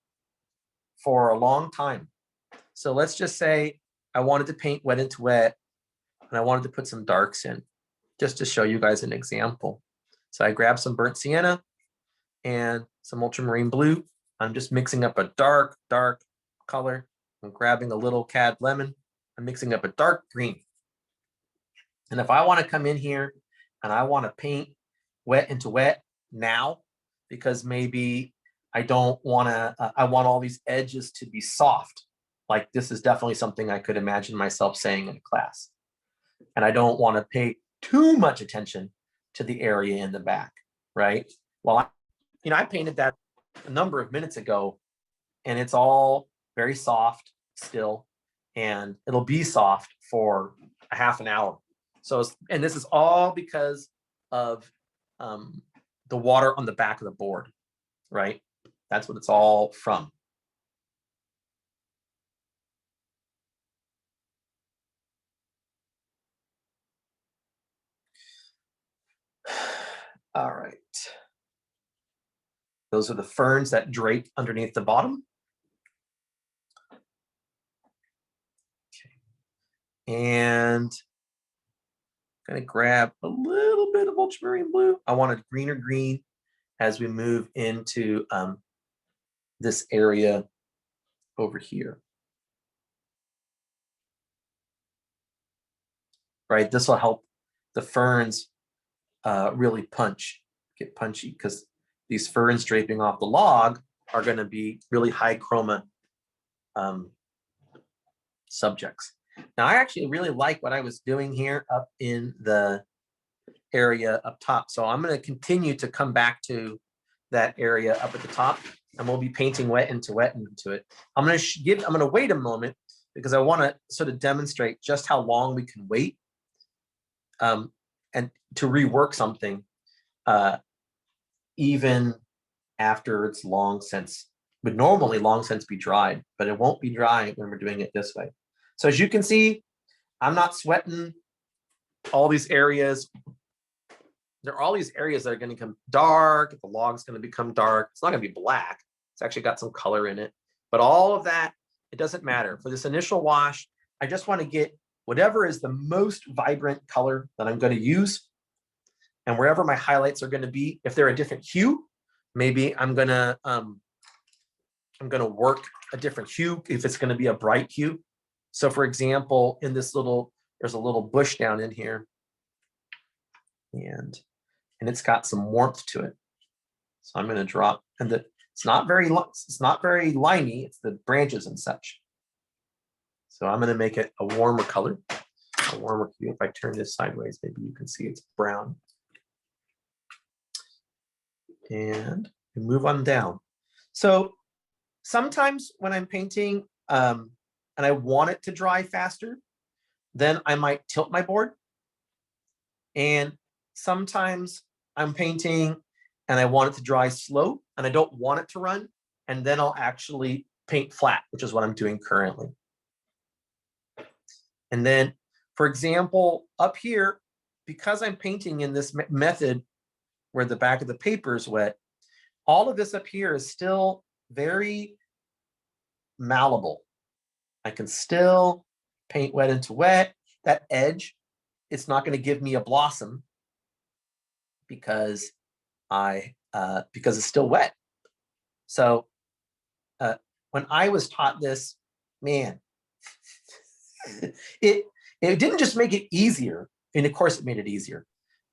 for a long time. So let's just say I wanted to paint wet into wet, and I wanted to put some darks in, just to show you guys an example. So I grabbed some burnt sienna and some ultramarine blue. I'm just mixing up a dark color. I'm grabbing a little cad lemon. I'm mixing up a dark green. And if I want to come in here and I want to paint wet into wet now, because maybe I don't want to, I want all these edges to be soft. Like, this is definitely something I could imagine myself saying in class. And I don't want to pay too much attention to the area in the back, right? Well, I painted that a number of minutes ago, and it's all very soft still, and it'll be soft for a half an hour. So, and this is all because of the water on the back of the board, right? That's what it's all from. All right. Those are the ferns that drape underneath the bottom. Okay. And I'm gonna grab a little bit of ultramarine blue. I want a greener green as we move into this area over here. Right, this will help the ferns really get punchy, because these ferns draping off the log are going to be really high chroma subjects. Now, I actually really like what I was doing here up in the area up top. So I'm going to continue to come back to that area up at the top, and we'll be painting wet into it. I'm going to wait a moment, because I want to sort of demonstrate just how long we can wait and to rework something even after it's would normally long since be dried, but it won't be dry when we're doing it this way. So as you can see, I'm not sweating all these areas. There are all these areas that are going to become dark. The log's going to become dark. It's not going to be black. It's actually got some color in it. But all of that, it doesn't matter. For this initial wash, I just want to get whatever is the most vibrant color that I'm going to use. And wherever my highlights are going to be, if they're a different hue, maybe I'm going to work a different hue if it's going to be a bright hue. So for example, in this there's a little bush down in here, and it's got some warmth to it. So I'm going to drop, and it's not very limey. It's the branches and such. So I'm going to make it a warmer color, a warmer hue. If I turn this sideways, maybe you can see it's brown. And we move on down. So sometimes when I'm painting and I want it to dry faster, then I might tilt my board. And sometimes I'm painting and I want it to dry slow and I don't want it to run, and then I'll actually paint flat, which is what I'm doing currently. And then, for example, up here, because I'm painting in this method where the back of the paper is wet, all of this up here is still very malleable. I can still paint wet into wet. That edge, it's not going to give me a blossom because it's still wet. So when I was taught this, man, it didn't just make it easier, and of course it made it easier,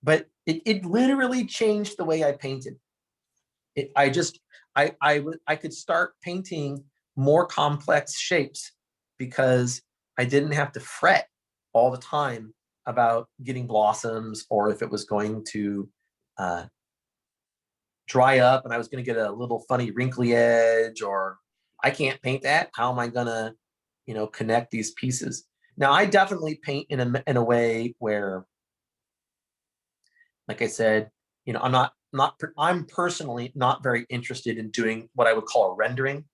but it literally changed the way I painted. I could start painting more complex shapes because I didn't have to fret all the time about getting blossoms, or if it was going to dry up and I was going to get a little funny wrinkly edge, or I can't paint that. How am I gonna, connect these pieces? Now, I definitely paint in a way where, like I said, I'm personally not very interested in doing what I would call a rendering.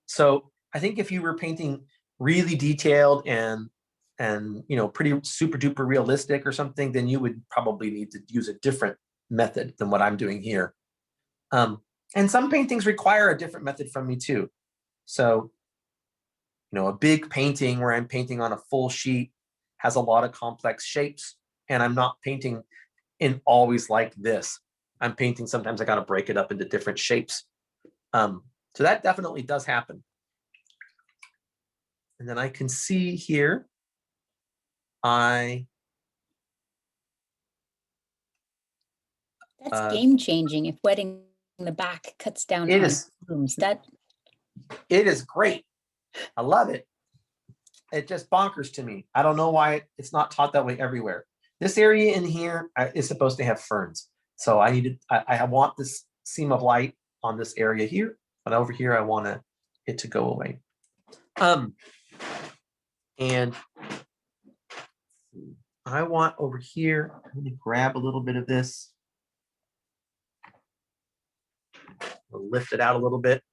So I think if you were painting really detailed and pretty super duper realistic or something, then you would probably need to use a different method than what I'm doing here. And some paintings require a different method from me too. So, a big painting where I'm painting on a full sheet has a lot of complex shapes, and I'm not painting in always like this. I'm painting, sometimes I got to break it up into different shapes. So that definitely does happen. And then I can see here, That's game changing if wetting the back cuts down on blooms. It is great. I love it. It just bonkers to me. I don't know why it's not taught that way everywhere. This area in here is supposed to have ferns. So I want this seam of light on this area here, but over here I want to it to go away. And I want over here, I'm going to grab a little bit of this. I'll lift it out a little bit.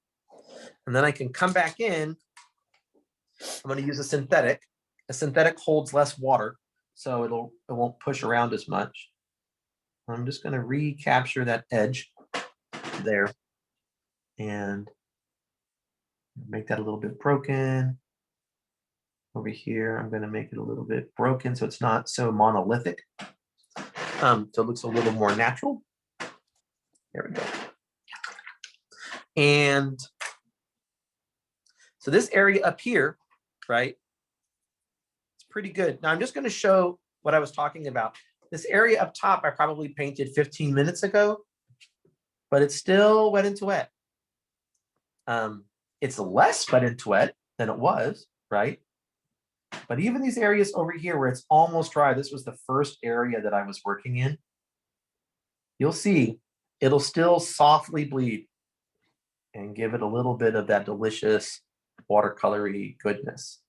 And then I can come back in. I'm going to use a synthetic. A synthetic holds less water, so it won't push around as much. I'm just going to recapture that edge there and make that a little bit broken. Over here, I'm going to make it a little bit broken so it's not so monolithic. So it looks a little more natural. There we go. And so this area up here, right, it's pretty good. Now I'm just going to show what I was talking about. This area up top, I probably painted 15 minutes ago, but it's still wet into wet. It's less wet into wet than it was, right? But even these areas over here where it's almost dry, this was the first area that I was working in. You'll see it'll still softly bleed and give it a little bit of that delicious watercolory goodness.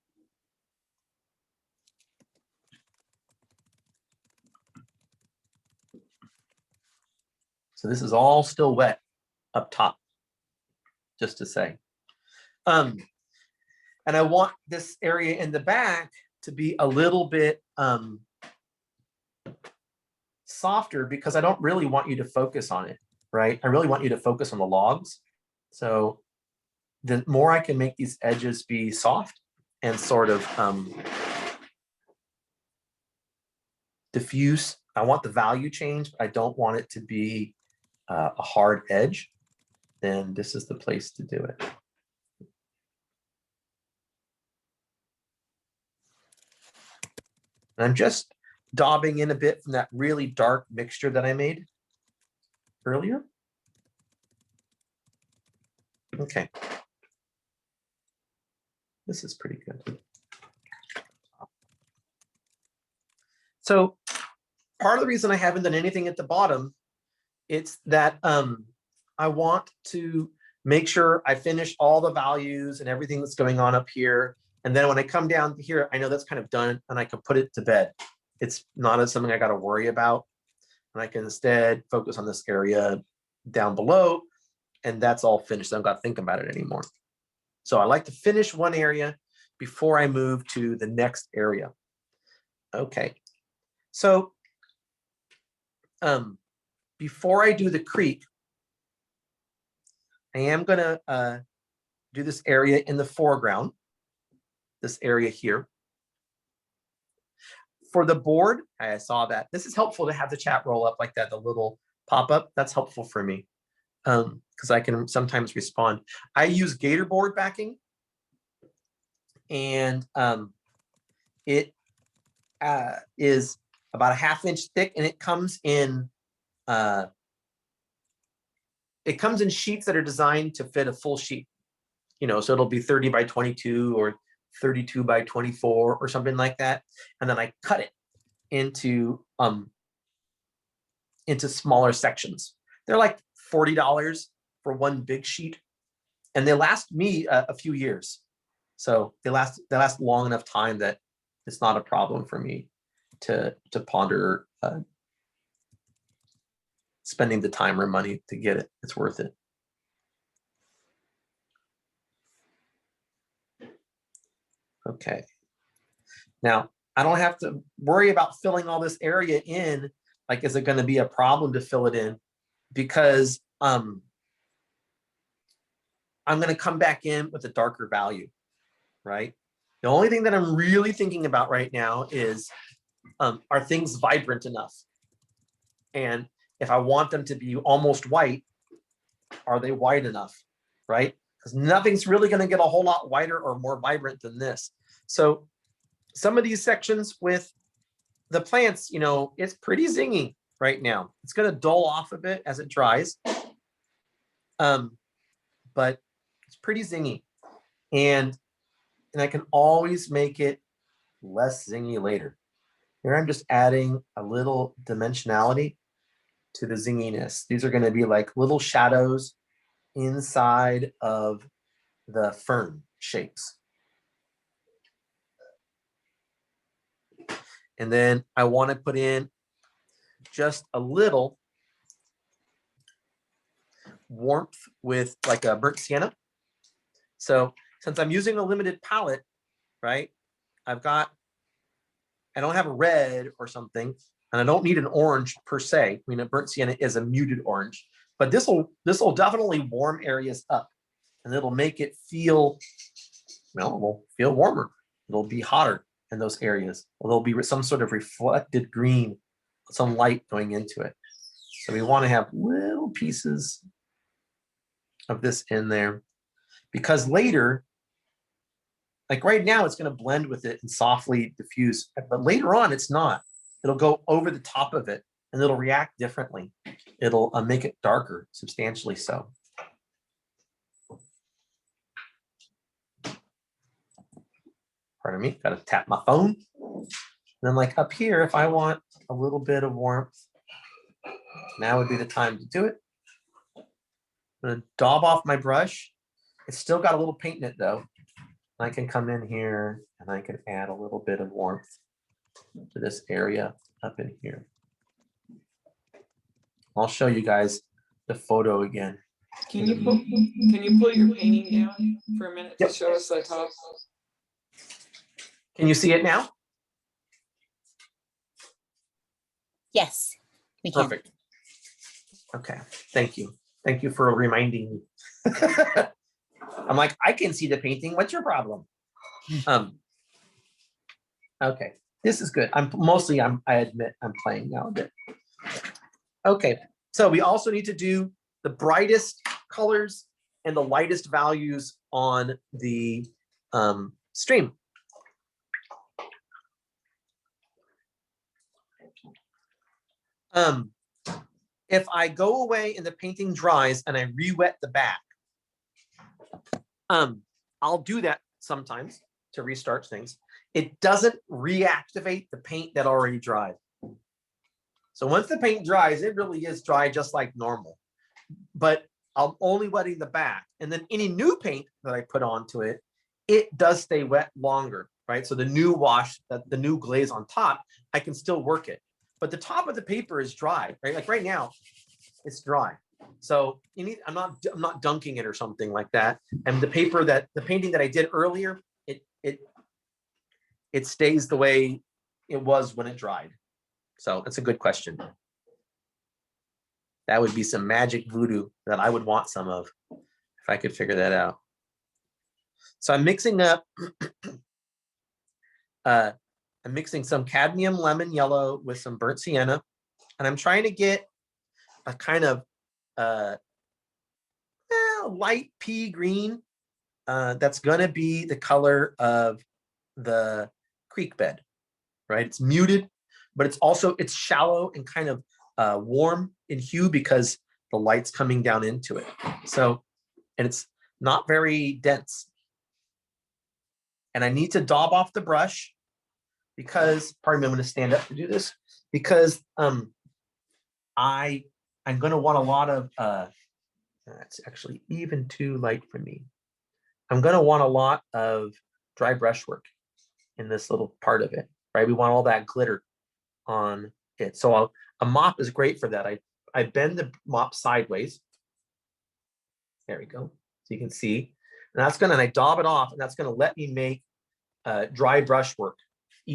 So this is all still wet up top, just to say. And I want this area in the back to be a little bit softer because I don't really want you to focus on it, right? I really want you to focus on the logs. So the more I can make these edges be soft and sort of diffuse, I want the value change, but I don't want it to be a hard edge, then this is the place to do it. And I'm just daubing in a bit from that really dark mixture that I made earlier. Okay. This is pretty good. So part of the reason I haven't done anything at the bottom, it's that I want to make sure I finish all the values and everything that's going on up here. And then when I come down here, I know that's kind of done and I can put it to bed. It's not something I got to worry about. And I can instead focus on this area down below and that's all finished. I don't got to think about it anymore. So I like to finish one area before I move to the next area. Okay. So before I do the creek, I am going to do this area in the foreground. This area here. For the board, I saw that. This is helpful to have the chat roll up like that, the little pop-up. That's helpful for me because I can sometimes respond. I use Gator board backing, and it is about a ½ inch thick, and it comes in sheets that are designed to fit a full sheet. You know, so it'll be 30 by 22 or 32 by 24 or something like that. And then I cut it into smaller sections. They're like $40 for one big sheet. And they last me a few years. So they last long enough time that it's not a problem for me to ponder spending the time or money to get it. It's worth it. Okay. Now, I don't have to worry about filling all this area in. Like, is it going to be a problem to fill it in? Because I'm going to come back in with a darker value, right? The only thing that I'm really thinking about right now is, are things vibrant enough? And if I want them to be almost white, are they white enough, right? Because nothing's really going to get a whole lot whiter or more vibrant than this. So some of these sections with the plants, you know, it's pretty zingy right now. It's going to dull off a bit as it dries. But it's pretty zingy. And I can always make it less zingy later. Here I'm just adding a little dimensionality to the zinginess. These are going to be like little shadows inside of the fern shapes. And then I want to put in just a little warmth with like a burnt sienna. So since I'm using a limited palette, right, I don't have a red or something, and I don't need an orange per se. I mean, a burnt sienna is a muted orange, but this will definitely warm areas up, and it'll make it feel, well, it will feel warmer. It'll be hotter in those areas. Well, there'll be some sort of reflected green, some light going into it. So we want to have little pieces of this in there, because later, like right now, it's going to blend with it and softly diffuse, but later on, it's not. It'll go over the top of it and it'll react differently. It'll make it darker, substantially so. Pardon me, got to tap my phone. And then like up here, if I want a little bit of warmth, now would be the time to do it. I'm going to daub off my brush. It's still got a little paint in it though. I can come in here and I can add a little bit of warmth to this area up in here. I'll show you guys the photo again. Can you pull your painting down for a minute to show us the top? Can you see it now? Yes, we can. Perfect. Okay, thank you. Thank you for reminding me. I'm like, I can see the painting. What's your problem? Okay, this is good. I admit I'm playing now a bit. Okay, so we also need to do the brightest colors and the lightest values on the stream. If I go away and the painting dries and I re-wet the back, I'll do that sometimes to restart things. It doesn't reactivate the paint that already dried. So once the paint dries, it really is dry just like normal. But I'm only wetting the back. And then any new paint that I put onto it, it does stay wet longer, right? So the new wash, the new glaze on top, I can still work it. But the top of the paper is dry, right? Like right now, it's dry. So I'm not dunking it or something like that. And the painting that I did earlier, it stays the way it was when it dried. So that's a good question. That would be some magic voodoo that I would want some of if I could figure that out. So I'm mixing up, I'm mixing some cadmium lemon yellow with some burnt sienna, and I'm trying to get a kind of light pea green that's gonna be the color of the creek bed, right? It's muted, but it's shallow and kind of warm in hue because the light's coming down into it. So, and it's not very dense. And I need to daub off the brush because, pardon me, I'm going to stand up to do this because I'm going to want a lot of, that's actually even too light for me. I'm going to want a lot of dry brushwork in this little part of it, right? We want all that glitter on it. So a mop is great for that. I bend the mop sideways. There we go. So you can see, and I daub it off, and that's going to let me make dry brushwork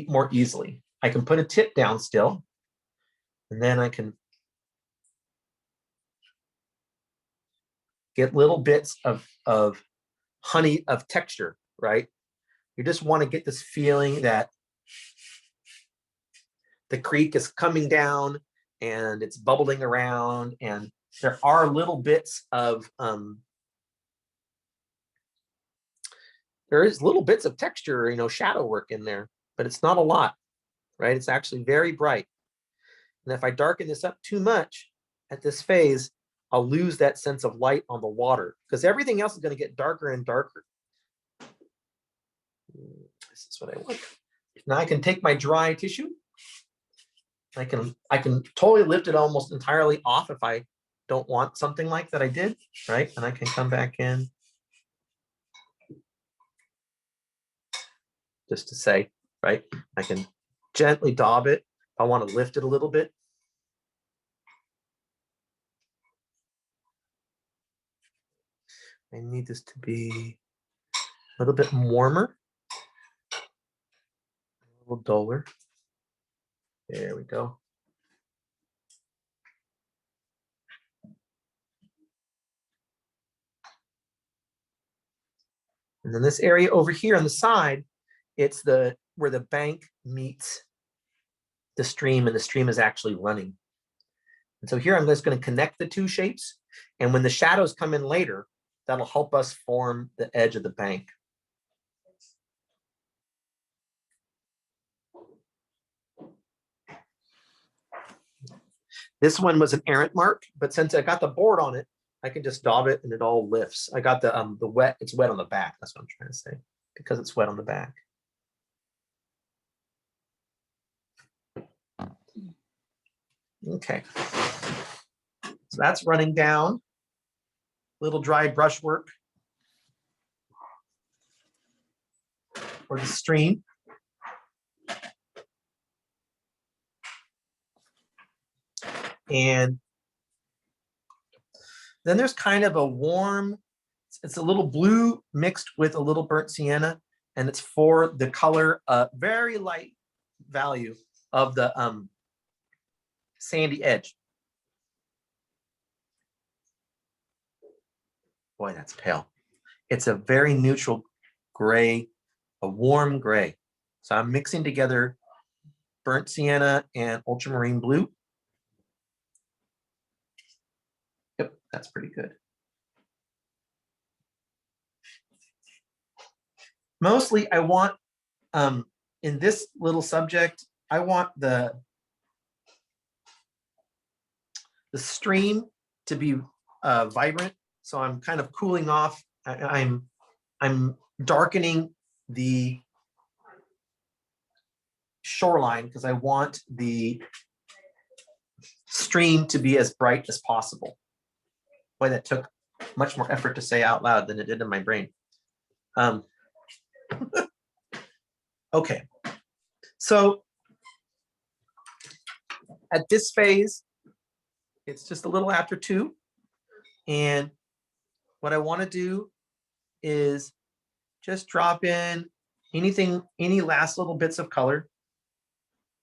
more easily. I can put a tip down still, and then I can get little bits of honey of texture, right? You just want to get this feeling that the creek is coming down and it's bubbling around, and there are little bits of there is little bits of texture, shadow work in there, but it's not a lot, right? It's actually very bright. And if I darken this up too much at this phase, I'll lose that sense of light on the water because everything else is going to get darker and darker. This is what I want. Now I can take my dry tissue. I can totally lift it almost entirely off if I don't want something like that I did, right? And I can come back in just to say, right? I can gently daub it. If I want to lift it a little bit. I need this to be a little bit warmer, a little duller. There we go. And then this area over here on the side, it's where the bank meets the stream, and the stream is actually running. And so here I'm just going to connect the two shapes. And when the shadows come in later, that'll help us form the edge of the bank. This one was an errant mark, but since I got the board on it, I can just daub it and it all lifts. I got the wet, it's wet on the back. That's what I'm trying to say, because it's wet on the back. Okay. So that's running down. Little dry brushwork for the stream. And then there's kind of a warm, it's a little blue mixed with a little burnt sienna, and it's for the color, very light value of the sandy edge. Boy, that's pale. It's a very neutral gray, a warm gray. So I'm mixing together burnt sienna and ultramarine blue. Yep, that's pretty good. Mostly I want, in this little subject, I want the stream to be vibrant. So I'm kind of cooling off. I'm darkening the shoreline because I want the stream to be as bright as possible. Boy, that took much more effort to say out loud than it did in my brain. Okay, so at this phase, it's just a little after 2. And what I want to do is just drop in anything, any last little bits of color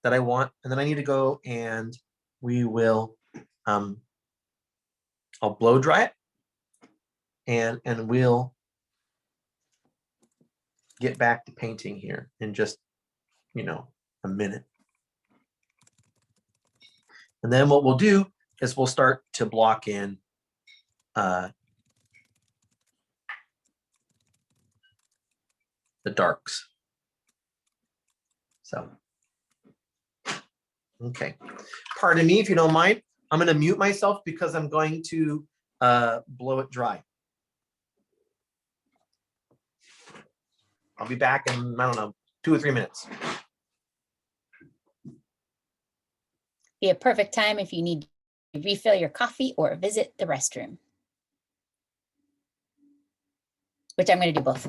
that I want. And then I need to go and we will, I'll blow dry it and we'll get back to painting here in just, a minute. And then what we'll do is we'll start to block in the darks. So, okay. Pardon me if you don't mind. I'm going to mute myself because I'm going to blow it dry. I'll be back in, I don't know, 2 or 3 minutes. Be a perfect time if you need to refill your coffee or visit the restroom, which I'm going to do both.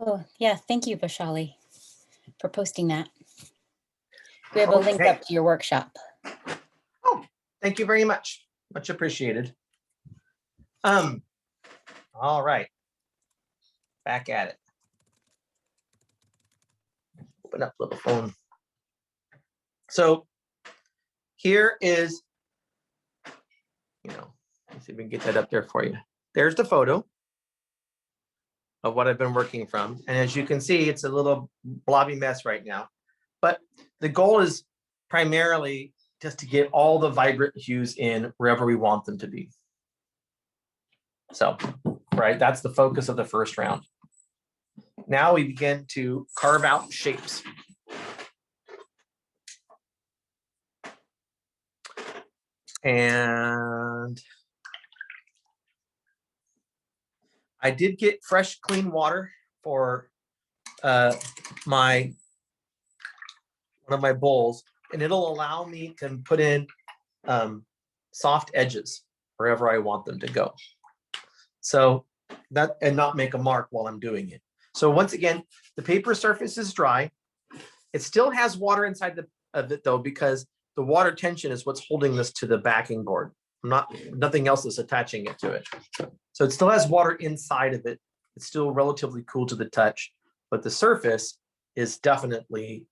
Oh, yeah. Thank you, Vishali, for posting that. We have a link Okay. up to your workshop. Oh, thank you very much. Much appreciated. All right. Back at it. Open up little phone. So here is, let's see if we can get that up there for you. There's the photo of what I've been working from. And as you can see, it's a little blobby mess right now. But the goal is primarily just to get all the vibrant hues in wherever we want them to be. So, right, that's the focus of the first round. Now we begin to carve out shapes. And I did get fresh, clean water for one of my bowls, and it'll allow me to put in soft edges wherever I want them to go. So that, and not make a mark while I'm doing it. So once again, the paper surface is dry. It still has water inside of it though, because the water tension is what's holding this to the backing board. Nothing else is attaching it to it. So it still has water inside of it. It's still relatively cool to the touch, but the surface is definitely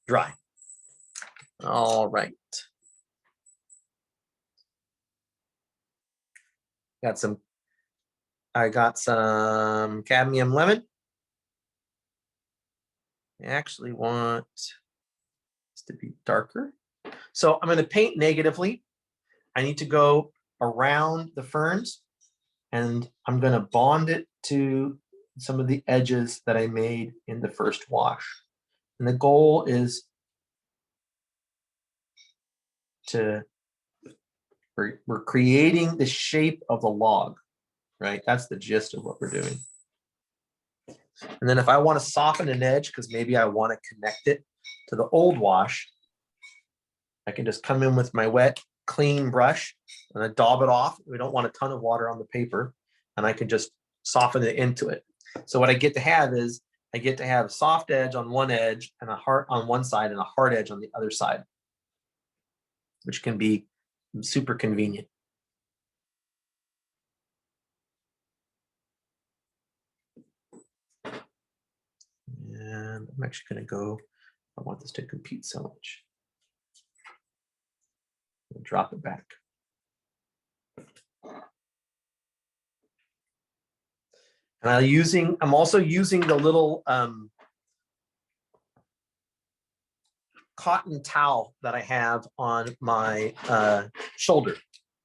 dry. All right. I got some cadmium lemon. I actually want this to be darker. So I'm going to paint negatively. I need to go around the ferns, and I'm going to bond it to some of the edges that I made in the first wash. And the goal is we're creating the shape of the log, right? That's the gist of what we're doing. And then if I want to soften an edge, because maybe I want to connect it to the old wash, I can just come in with my wet, clean brush and I daub it off. We don't want a ton of water on the paper, and I can just soften it into it. So what I get to have is I get to have a soft edge on one edge and a hard on one side and a hard edge on the other side, which can be super convenient. And I'm actually going to go, I want this to compete so much. I'll drop it back. And I'm also using the little cotton towel that I have on my shoulder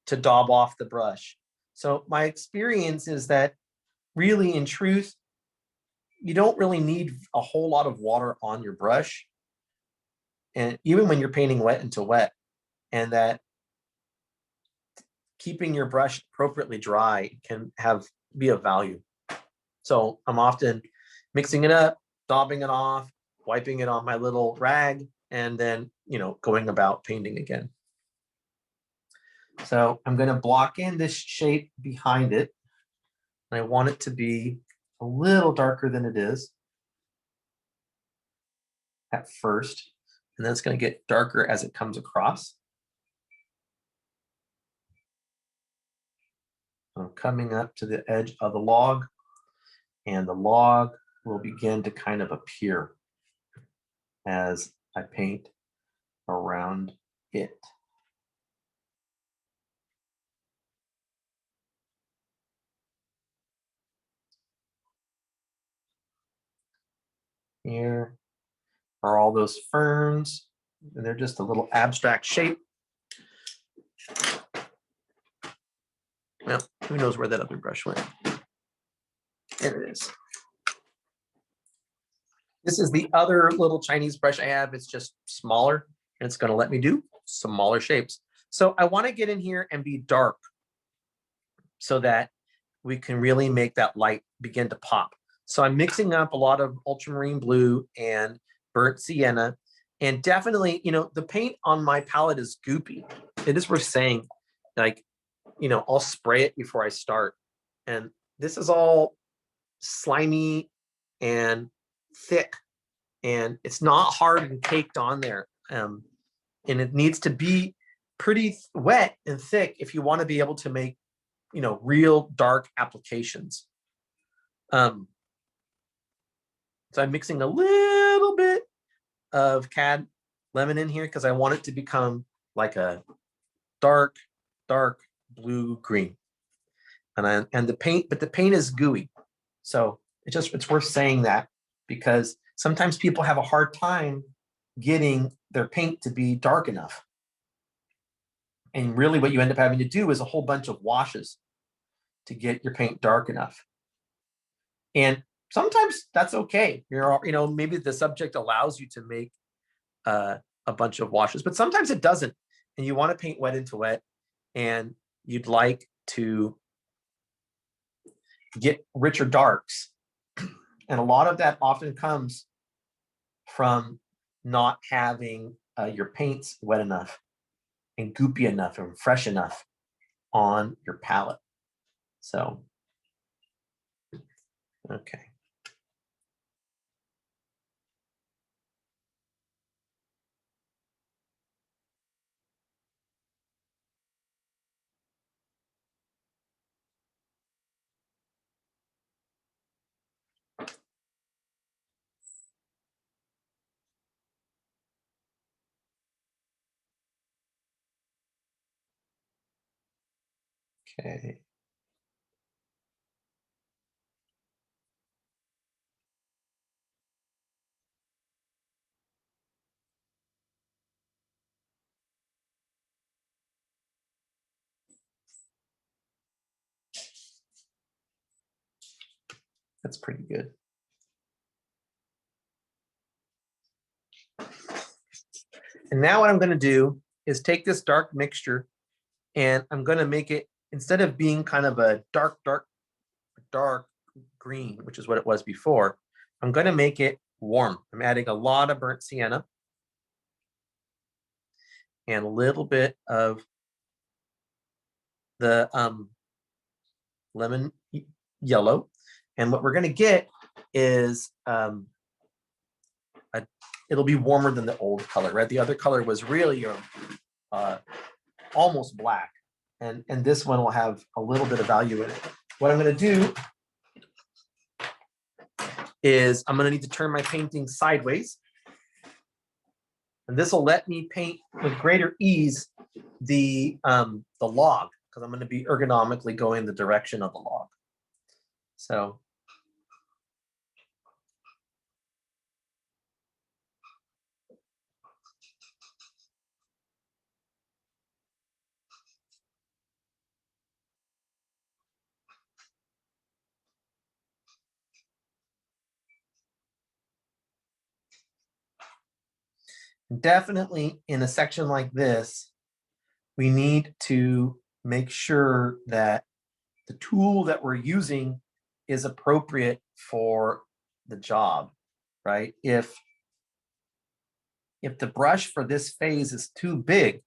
to daub off the brush. So my experience is that really, in truth, you don't really need a whole lot of water on your brush. And even when you're painting wet into wet, and that keeping your brush appropriately dry can be of value. So I'm often mixing it up, daubing it off, wiping it on my little rag, and then, going about painting again. So I'm going to block in this shape behind it. And I want it to be a little darker than it is at first. And then it's going to get darker as it comes across. I'm coming up to the edge of the log, and the log will begin to kind of appear as I paint around it. Here are all those ferns, and they're just a little abstract shape. Well, who knows where that other brush went? There it is. This is the other little Chinese brush I have. It's just smaller, and it's going to let me do smaller shapes. So I want to get in here and be dark so that we can really make that light begin to pop. So I'm mixing up a lot of ultramarine blue and burnt sienna, and definitely, the paint on my palette is goopy. It is worth saying, like, I'll spray it before I start. And this is all slimy and thick, and it's not hard and caked on there. And it needs to be pretty wet and thick if you want to be able to make, you know, real dark applications. So I'm mixing a little bit of cad lemon in here because I want it to become like a dark blue green. And the paint, but the paint is gooey. So it's worth saying that, because sometimes people have a hard time getting their paint to be dark enough. And really what you end up having to do is a whole bunch of washes to get your paint dark enough. And sometimes that's okay. You know, maybe the subject allows you to make a bunch of washes, but sometimes it doesn't. And you want to paint wet into wet, and you'd like to get richer darks. And a lot of that often comes from not having your paints wet enough and goopy enough and fresh enough on your palette. So, okay. Okay. That's pretty good. And now what I'm going to do is take this dark mixture, and I'm going to make it, instead of being kind of a dark green, which is what it was before, I'm going to make it warm. I'm adding a lot of burnt sienna and a little bit of the lemon yellow. And what we're going to get is it'll be warmer than the old color, right? The other color was really almost black, and this one will have a little bit of value in it. What I'm going to do is I'm going to need to turn my painting sideways, and this will let me paint with greater ease the log, because I'm going to be ergonomically going the direction of the log. So definitely in a section like this, we need to make sure that the tool that we're using is appropriate for the job, right? If the brush for this phase is too big,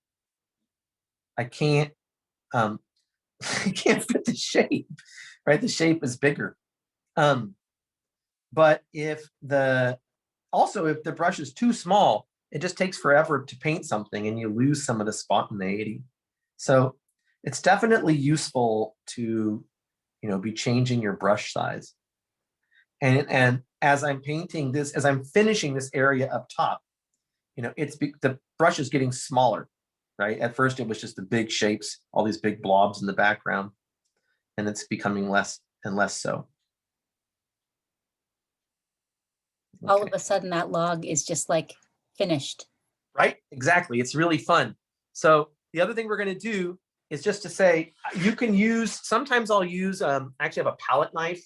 I can't I can't fit the shape, right? The shape is bigger. But if the brush is too small, it just takes forever to paint something and you lose some of the spontaneity. So it's definitely useful to, you know, be changing your brush size. And as I'm painting this, as I'm finishing this area up top, you know, the brush is getting smaller, right? At first it was just the big shapes, all these big blobs in the background, and it's becoming less and less so. All of a sudden that log is just like finished. Right, exactly. It's really fun. So the other thing we're going to do is just to say, you can use, sometimes I'll use, actually have a palette knife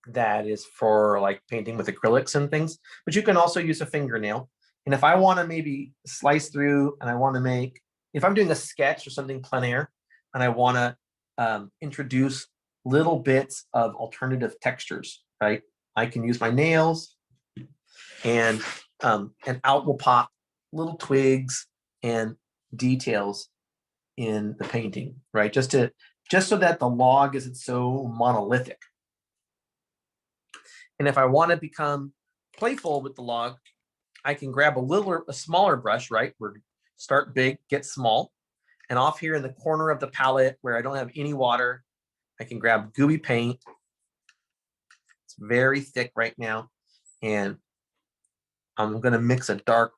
that is for like painting with acrylics and things, but you can also use a fingernail. And if I want to maybe slice through and I want to make, if I'm doing a sketch or something plein air and I want to introduce little bits of alternative textures, right? I can use my nails, and out will pop little twigs and details in the painting, right? Just to just so that the log isn't so monolithic. And if I want to become playful with the log, I can grab a smaller brush, right? We're start big, get small. And off here in the corner of the palette where I don't have any water, I can grab gooey paint. It's very thick right now. And I'm going to mix a dark,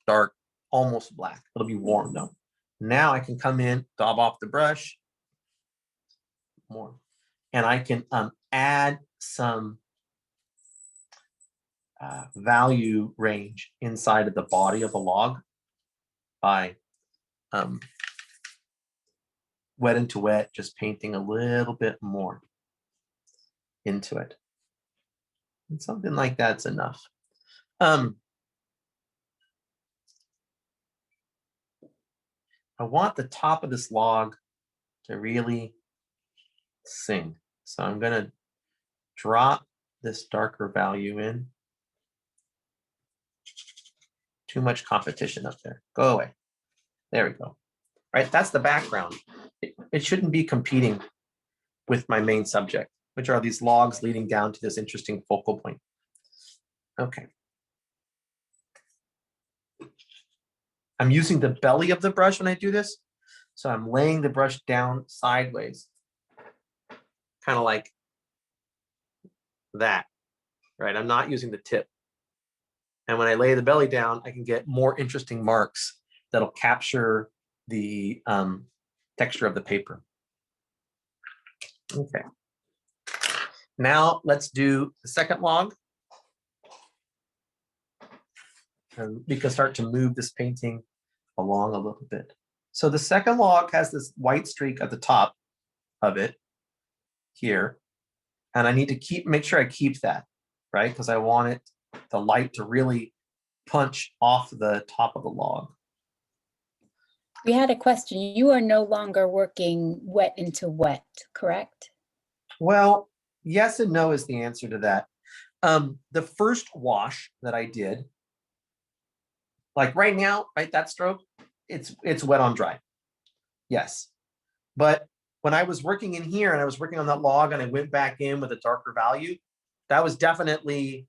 almost black. It'll be warm though. Now I can come in, daub off the brush more. And I can add some value range inside of the body of the log by wet into wet, just painting a little bit more into it. And something like that's enough. I want the top of this log to really sing. So I'm going to drop this darker value in. Too much competition up there. Go away. There we go. Right, that's the background. It shouldn't be competing with my main subject, which are these logs leading down to this interesting focal point. Okay. I'm using the belly of the brush when I do this. So I'm laying the brush down sideways, kind of like that, right? I'm not using the tip. And when I lay the belly down, I can get more interesting marks that'll capture the texture of the paper. Okay. Now let's do the second log. And we can start to move this painting along a little bit. So the second log has this white streak at the top of it here. And I need to make sure I keep that, right? Because I want it, the light to really punch off the top of the log. We had a question. You are no longer working wet into wet, correct? Well, yes and no is the answer to that. The first wash that I did, like right now, right, that stroke, it's wet on dry. Yes. But when I was working in here and I was working on that log and I went back in with a darker value, that was definitely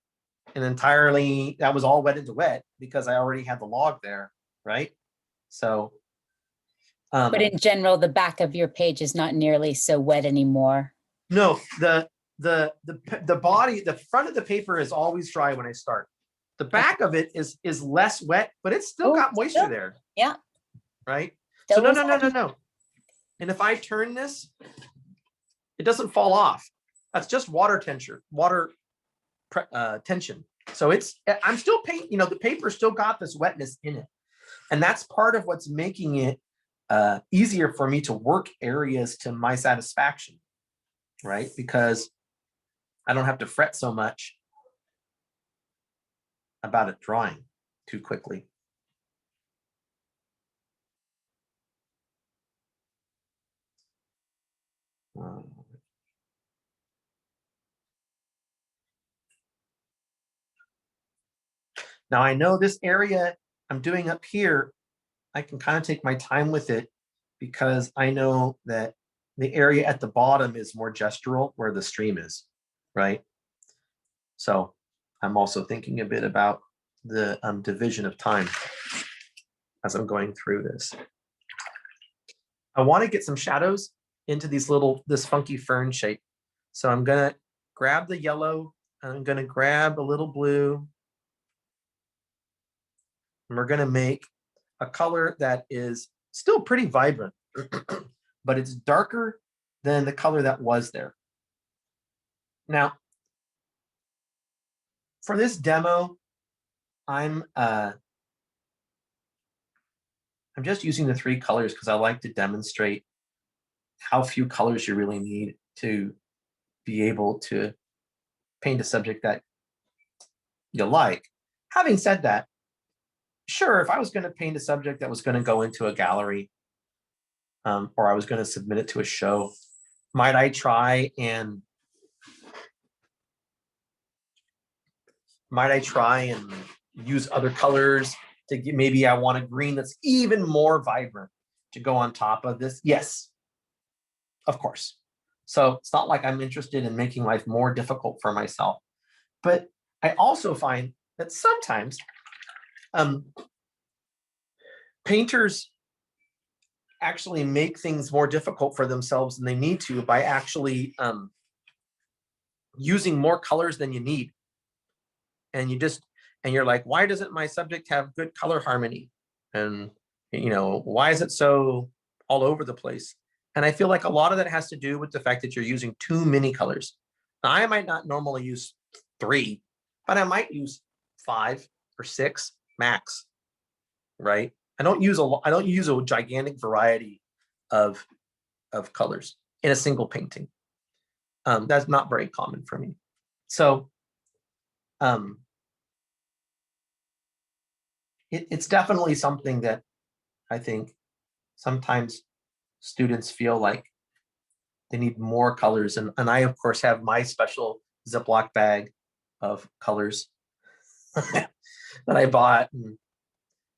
that was all wet into wet because I already had the log there, right? So. But in general, the back of your page is not nearly so wet anymore. No, the body, the front of the paper is always dry when I start. The back of it is less wet, but it's still got moisture there. Yeah. Right? Still So no. And if I turn this, it doesn't fall off. That's just water tension. So I'm still painting, the paper still got this wetness in it. And that's part of what's making it easier for me to work areas to my satisfaction, right? Because I don't have to fret so much about it drying too quickly. Now I know this area I'm doing up here, I can kind of take my time with it because I know that the area at the bottom is more gestural where the stream is, right? So I'm also thinking a bit about the division of time as I'm going through this. I want to get some shadows into this funky fern shape. So I'm gonna grab the yellow and I'm gonna grab a little blue. And we're gonna make a color that is still pretty vibrant, but it's darker than the color that was there. Now, for this demo, I'm just using the 3 colors because I like to demonstrate how few colors you really need to be able to paint a subject that you like. Having said that, sure, if I was going to paint a subject that was going to go into a gallery, or I was going to submit it to a show, might I try and use other colors to get, maybe I want a green that's even more vibrant to go on top of this? Yes, of course. So it's not like I'm interested in making life more difficult for myself. But I also find that sometimes painters actually make things more difficult for themselves than they need to by actually using more colors than you need. And you're like, why doesn't my subject have good color harmony? And why is it so all over the place? And I feel like a lot of that has to do with the fact that you're using too many colors. Now, I might not normally use 3, but I might use 5 or 6 max, right? I don't use a gigantic variety of colors in a single painting. That's not very common for me. So it's definitely something that I think sometimes students feel like they need more colors. And I, of course, have my special Ziploc bag of colors that I bought and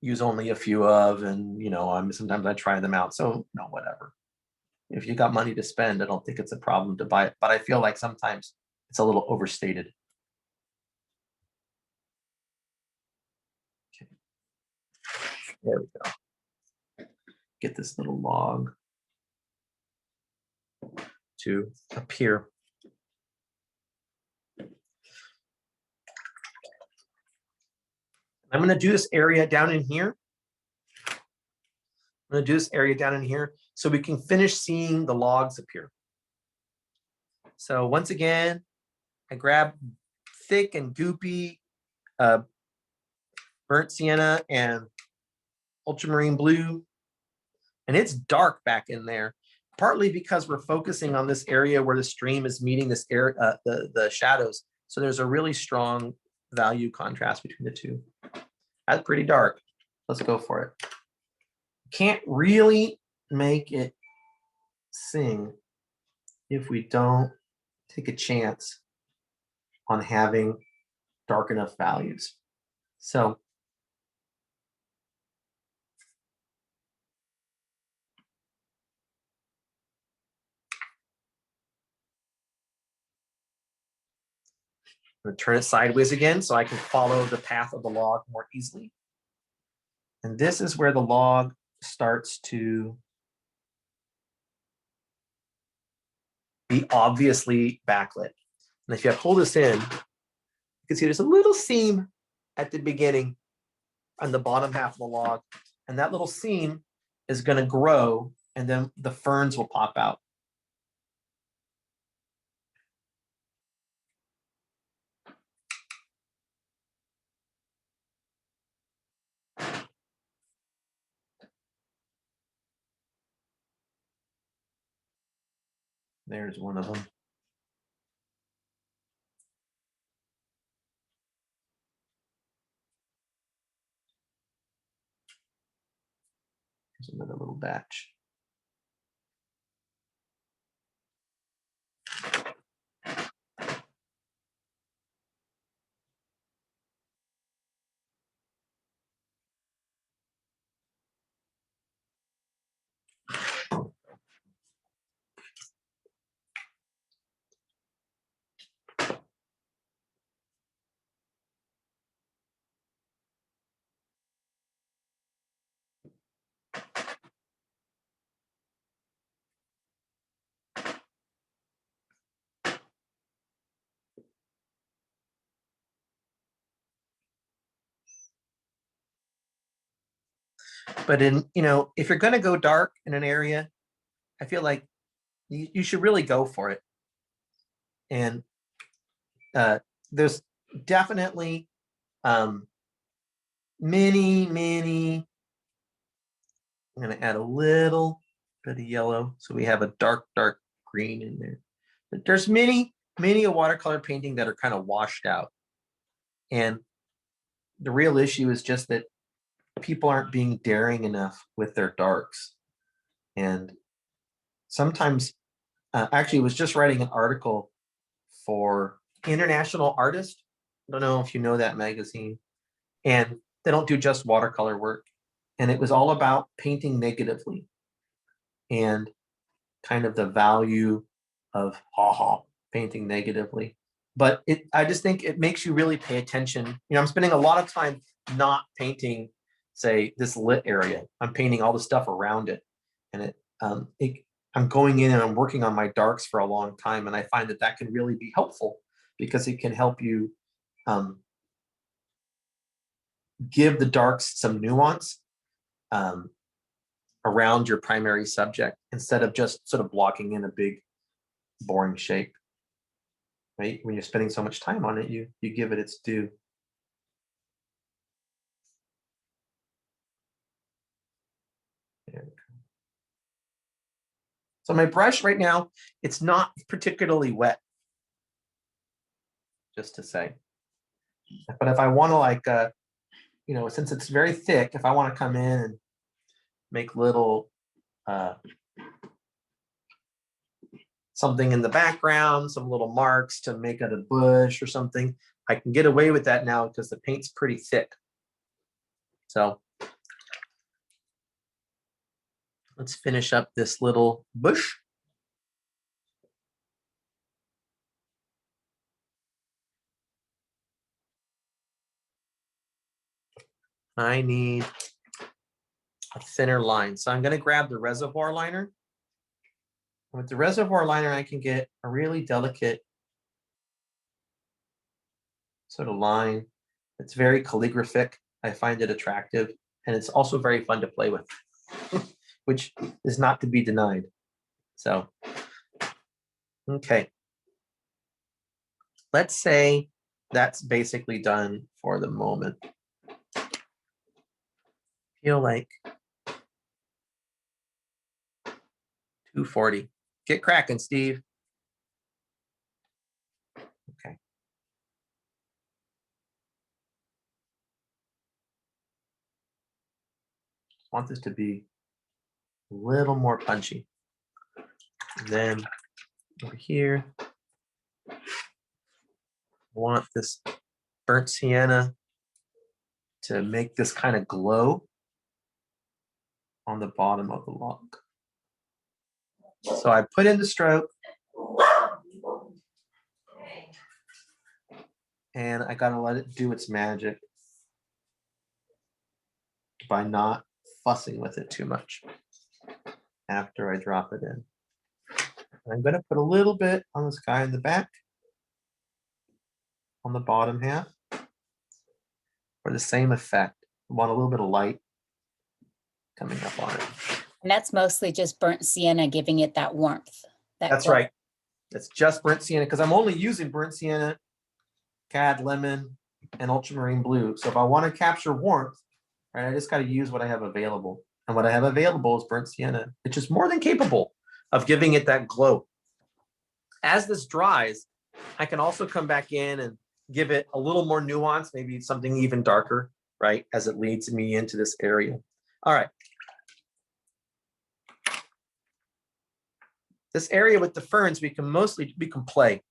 use only a few of. And, sometimes I try them out. So, whatever. If you got money to spend, I don't think it's a problem to buy it. But I feel like sometimes it's a little overstated. Okay. There we go. Get this little log to appear. I'm going to do this area down in here. I'm going to do this area down in here so we can finish seeing the logs appear. So once again, I grab thick and goopy burnt sienna and ultramarine blue, and it's dark back in there, partly because we're focusing on this area where the stream is meeting this area, the shadows. So there's a really strong value contrast between the two. That's pretty dark. Let's go for it. Can't really make it sing if we don't take a chance on having dark enough values. So I'm going to turn it sideways again so I can follow the path of the log more easily. And this is where the log starts to be obviously backlit. And if you hold this in, you can see there's a little seam at the beginning on the bottom half of the log. And that little seam is going to grow, and then the ferns will pop out. There's one of them. Here's another little batch. But if you're going to go dark in an area, I feel like you should really go for it. And there's definitely many. I'm going to add a little bit of yellow so we have a dark green in there. But there's many a watercolor painting that are kind of washed out. And the real issue is just that people aren't being daring enough with their darks. And sometimes, actually, I was just writing an article for International Artist. I don't know if you know that magazine. And they don't do just watercolor work. And it was all about painting negatively and kind of the value of painting negatively. But I just think it makes you really pay attention. You know, I'm spending a lot of time not painting, say, this lit area. I'm painting all the stuff around it. And I'm going in and I'm working on my darks for a long time. And I find that that can really be helpful because it can help you give the darks some nuance around your primary subject instead of just sort of blocking in a big, boring shape. Right? When you're spending so much time on it, you give it its due. There we go. So my brush right now, it's not particularly wet, just to say. But if I want to like, you know, since it's very thick, if I want to come in and make little something in the background, some little marks to make it a bush or something, I can get away with that now because the paint's pretty thick. So let's finish up this little bush. I need a thinner line. So I'm going to grab the reservoir liner. With the reservoir liner, I can get a really delicate sort of line. It's very calligraphic. I find it attractive. And it's also very fun to play with, which is not to be denied. So, okay. Let's say that's basically done for the moment. Feel like 240. Get cracking, Steve. Okay. Want this to be a little more punchy. And then over here, I want this burnt sienna to make this kind of glow on the bottom of the log. So I put in the stroke and I gotta let it do its magic by not fussing with it too much after I drop it in. I'm gonna put a little bit on this guy in the back, on the bottom half, for the same effect. I want a little bit of light coming up on it. And that's mostly just burnt sienna giving it that warmth. That's right. It's just burnt sienna because I'm only using burnt sienna, cad, lemon, and ultramarine blue. So if I want to capture warmth, right, I just got to use what I have available. And what I have available is burnt sienna, which is more than capable of giving it that glow. As this dries, I can also come back in and give it a little more nuance, maybe something even darker, right, as it leads me into this area. All right. This area with the ferns, we can play.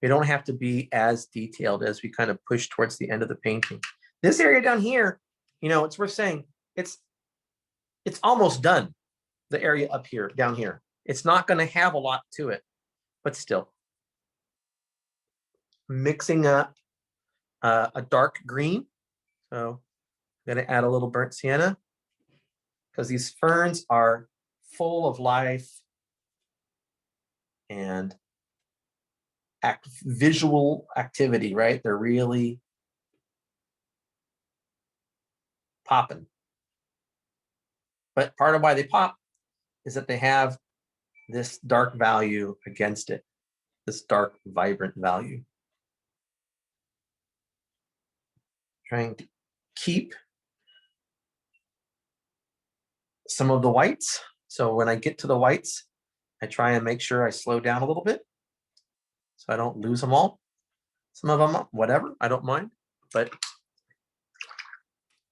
We don't have to be as detailed as we kind of push towards the end of the painting. This area down here, you know, it's worth saying, it's almost done, the area up here, down here. It's not going to have a lot to it, but still. Mixing up a dark green. So I'm going to add a little burnt sienna because these ferns are full of life and visual activity, right? They're really popping. But part of why they pop is that they have this dark value against it, this dark, vibrant value. Trying to keep some of the whites. So when I get to the whites, I try and make sure I slow down a little bit so I don't lose them all. Some of them, whatever, I don't mind. But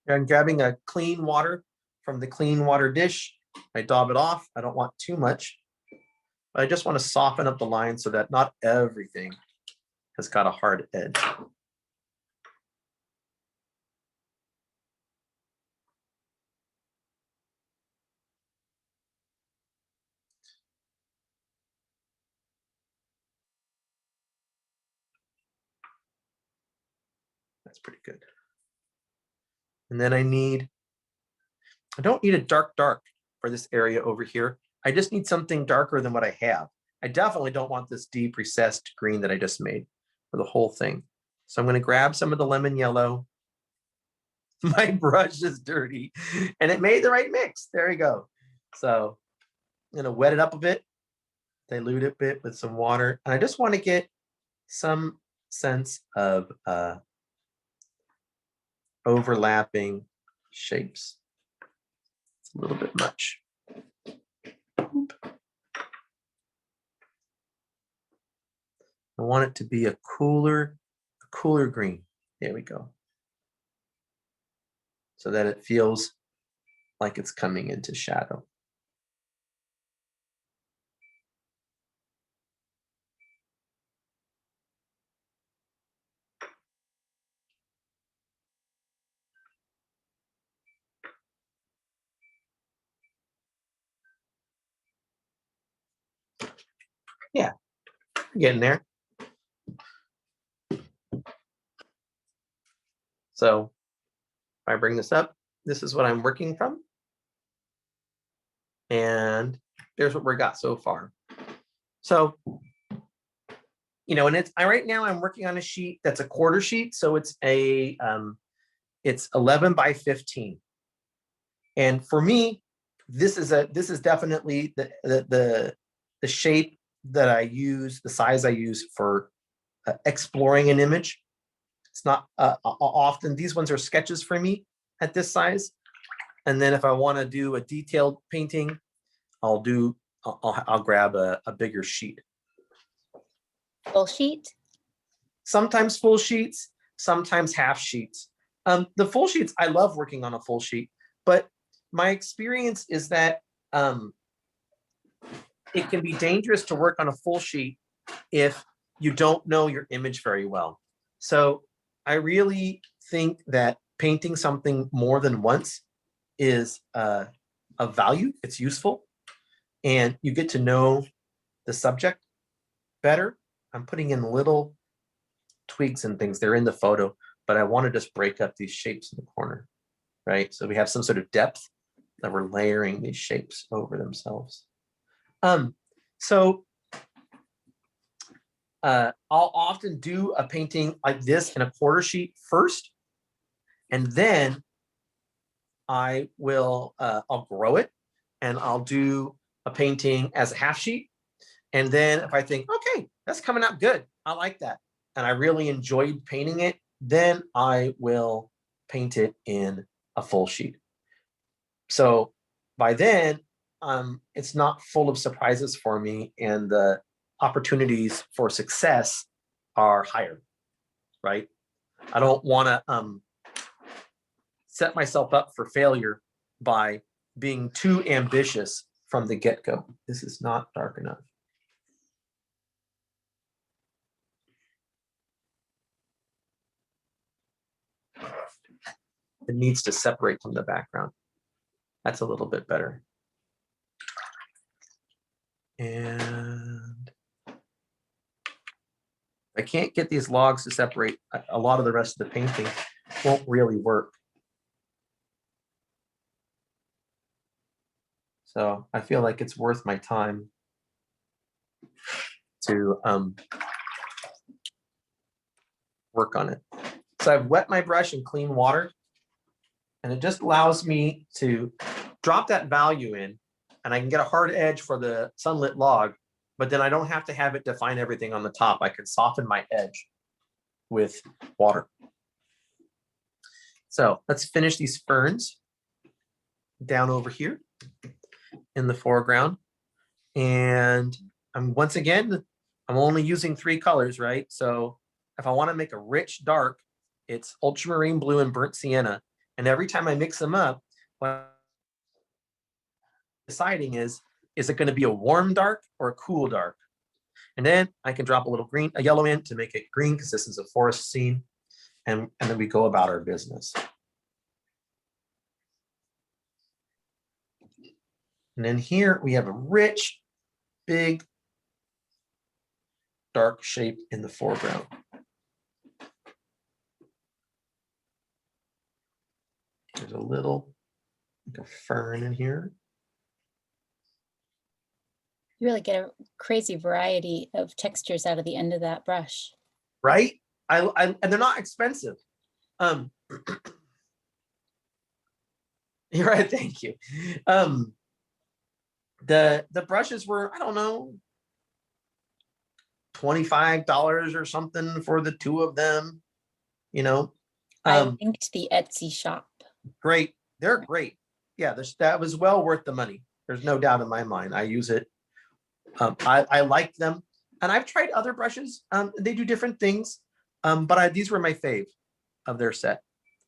I'm grabbing a clean water from the clean water dish. I daub it off. I don't want too much. But I just want to soften up the line so that not everything has got a hard edge. That's pretty good. And then I don't need a dark for this area over here. I just need something darker than what I have. I definitely don't want this deep recessed green that I just made for the whole thing. So I'm going to grab some of the lemon yellow. My brush is dirty and it made the right mix. There we go. So I'm going to wet it up a bit, dilute it a bit with some water. And I just want to get some sense of overlapping shapes. It's a little bit much. I want it to be a cooler green. There we go. So that it feels like it's coming into shadow. Yeah, getting there. So if I bring this up, this is what I'm working from. And there's what we got so far. So, you know, and right now I'm working on a sheet that's a quarter sheet. So it's it's 11 by 15. And for me, this is definitely the shape that I use, the size I use for exploring an image. It's not often, these ones are sketches for me at this size. And then if I want to do a detailed painting, I'll grab a bigger sheet. Full sheet? Sometimes full sheets, sometimes half sheets. The full sheets, I love working on a full sheet, but my experience is that it can be dangerous to work on a full sheet if you don't know your image very well. So I really think that painting something more than once is of value. It's useful, and you get to know the subject better. I'm putting in little twigs and things. They're in the photo, but I want to just break up these shapes in the corner, right? So we have some sort of depth that we're layering these shapes over themselves. I'll often do a painting like this in a quarter sheet first, and then I'll grow it and I'll do a painting as a half sheet. And then if I think, okay, that's coming out good, I like that, and I really enjoyed painting it, then I will paint it in a full sheet. So by then, it's not full of surprises for me, and the opportunities for success are higher, right? I don't want to set myself up for failure by being too ambitious from the get-go. This is not dark enough. It needs to separate from the background. That's a little bit better. And I can't get these logs to separate. A lot of the rest of the painting won't really work. So I feel like it's worth my time to work on it. So I've wet my brush in clean water, and it just allows me to drop that value in, and I can get a hard edge for the sunlit log, but then I don't have to have it define everything on the top. I can soften my edge with water. So let's finish these ferns down over here in the foreground. And once again, I'm only using 3 colors, right? So if I want to make a rich dark, it's ultramarine blue and burnt sienna. And every time I mix them up, what I'm deciding is it going to be a warm dark or a cool dark? And then I can drop a yellow in to make it green, because this is a forest scene. And then we go about our business. And then here we have a rich, big, dark shape in the foreground. There's a little, like a fern in here. You really get a crazy variety of textures out of the end of that brush. Right? And they're not expensive. You're right, thank you. The brushes were, I don't know, $25 or something for the two of them, you know. I linked the Etsy shop. Great, they're great. Yeah, that was well worth the money. There's no doubt in my mind. I use it. I like them, and I've tried other brushes. They do different things, but these were my fave of their set.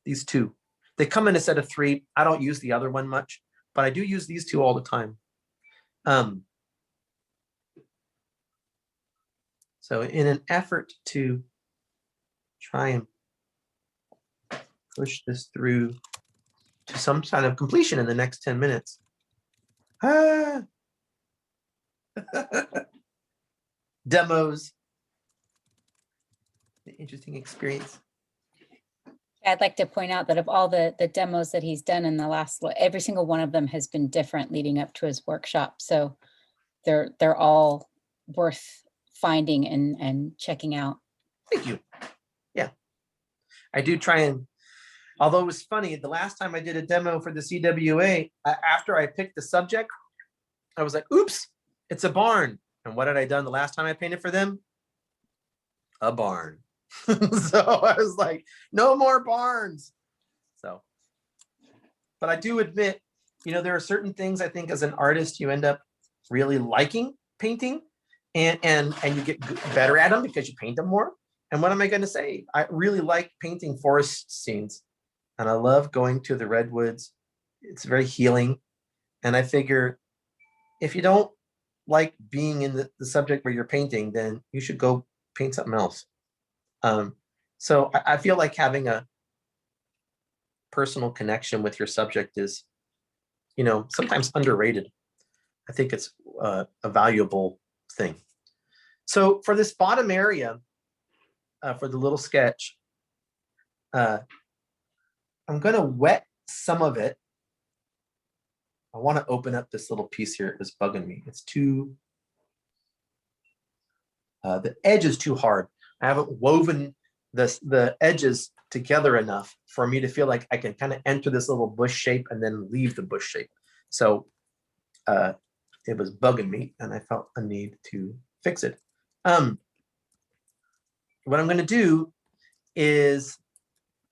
These two, they come in a set of 3. I don't use the other one much, but I do use these two all the time. So in an effort to try and push this through to some kind of completion in the next 10 minutes. Demos. An interesting experience. I'd like to point out that of all the demos that he's done in the last, every single one of them has been different leading up to his workshop. So they're all worth finding and checking out. Thank you. Yeah. I do try and, although it was funny, the last time I did a demo for the CWA, after I picked the subject, I was like, oops, it's a barn. And what had I done the last time I painted for them? A barn. So I was like, no more barns. So, but I do admit, you know, there are certain things I think as an artist, you end up really liking painting and you get better at them because you paint them more. And what am I going to say? I really like painting forest scenes and I love going to the redwoods. It's very healing. And I figure if you don't like being in the subject where you're painting, then you should go paint something else. So I feel like having a personal connection with your subject is, you know, sometimes underrated. I think it's a valuable thing. So for this bottom area, for the little sketch, I'm going to wet some of it. I want to open up this little piece here. It was bugging me. It's too, the edge is too hard. I haven't woven the edges together enough for me to feel like I can kind of enter this little bush shape and then leave the bush shape. So it was bugging me and I felt a need to fix it. What I'm going to do is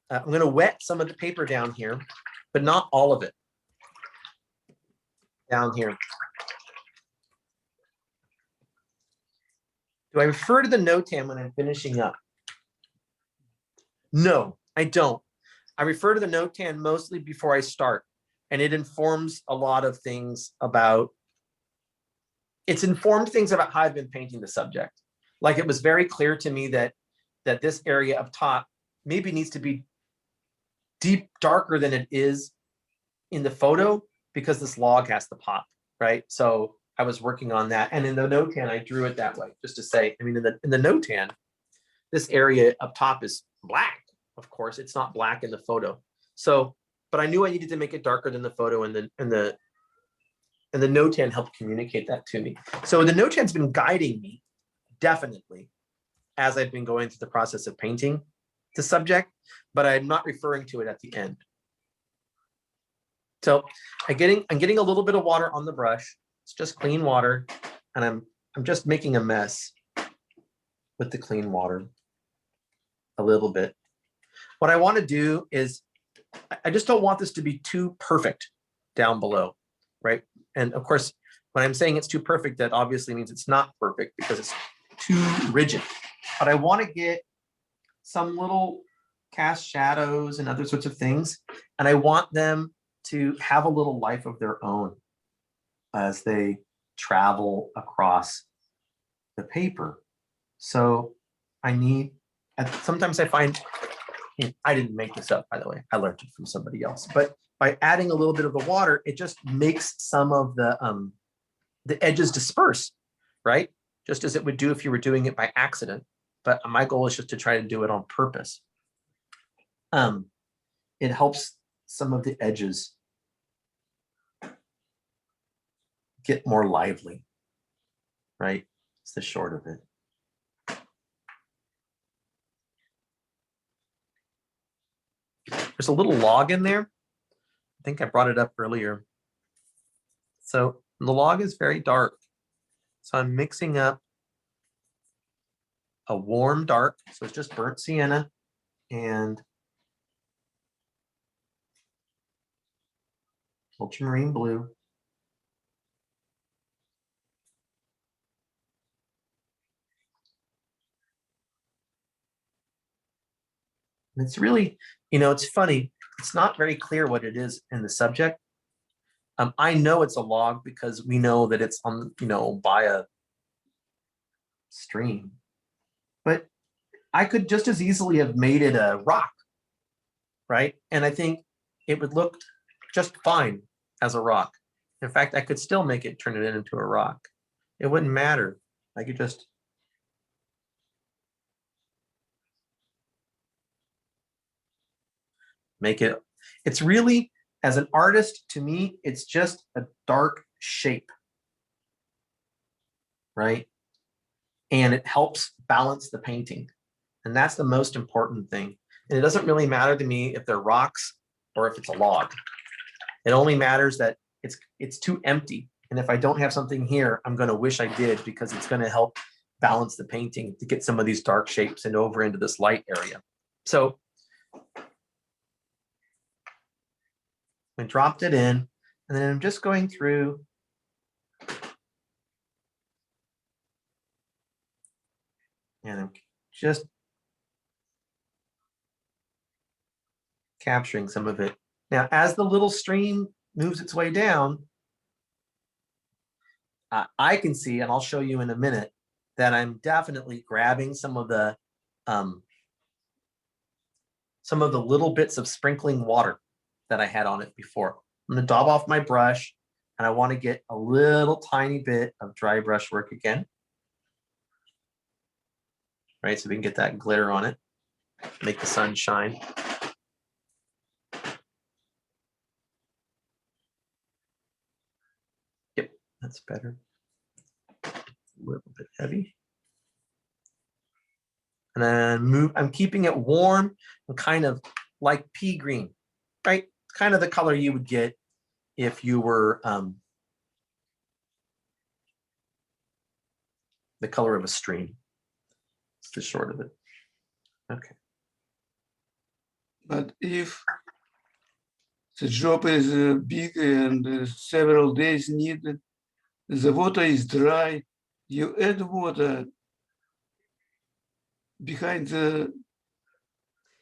I'm going to wet some of the paper down here, but not all of it. Down here. Do I refer to the notan when I'm finishing up? No, I don't. I refer to the notan mostly before I start, and it informs a lot of things about, it's informed things about how I've been painting the subject. Like it was very clear to me that this area up top maybe needs to be darker than it is in the photo because this log has to pop, right? So I was working on that. And in the notan, I drew it that way, just to say, I mean, in the notan, this area up top is black. Of course, it's not black in the photo. So, but I knew I needed to make it darker than the photo, and the notan helped communicate that to me. So the notan's been guiding me, definitely, as I've been going through the process of painting the subject, but I'm not referring to it at the end. So I'm getting a little bit of water on the brush. It's just clean water, and I'm just making a mess with the clean water a little bit. What I want to do is I just don't want this to be too perfect down below, right? And of course, when I'm saying it's too perfect, that obviously means it's not perfect because it's too rigid. But I want to get some little cast shadows and other sorts of things, and I want them to have a little life of their own as they travel across the paper. So sometimes I find, I didn't make this up, by the way, I learned it from somebody else, but by adding a little bit of the water, it just makes some of the edges disperse, right? Just as it would do if you were doing it by accident. But my goal is just to try to do it on purpose. It helps some of the edges get more lively, right? It's the short of it. There's a little log in there. I think I brought it up earlier. So the log is very dark. So I'm mixing up a warm dark, so it's just burnt sienna and ultramarine blue. And it's really, it's funny. It's not very clear what it is in the subject. I know it's a log because we know that it's on, by a stream. But I could just as easily have made it a rock, right? And I think it would look just fine as a rock. In fact, I could still turn it into a rock. It wouldn't matter. I could just make it. It's really, as an artist, to me, it's just a dark shape, right? And it helps balance the painting. And that's the most important thing. And it doesn't really matter to me if they're rocks or if it's a log. It only matters that it's too empty. And if I don't have something here, I'm going to wish I did, because it's going to help balance the painting to get some of these dark shapes and over into this light area. So I dropped it in, and then I'm just going through and I'm just capturing some of it. Now, as the little stream moves its way down, I can see, and I'll show you in a minute, that I'm definitely grabbing some of the little bits of sprinkling water that I had on it before. I'm going to daub off my brush, and I want to get a little tiny bit of dry brush work again. Right, so we can get that glitter on it, make the sun shine. Yep, that's better. A little bit heavy. And then I'm keeping it warm and kind of like pea green, right? Kind of the color you would get if you were the color of a stream. It's the short of it. Okay. But if the job is big and several days needed, the water is dry, you add water behind the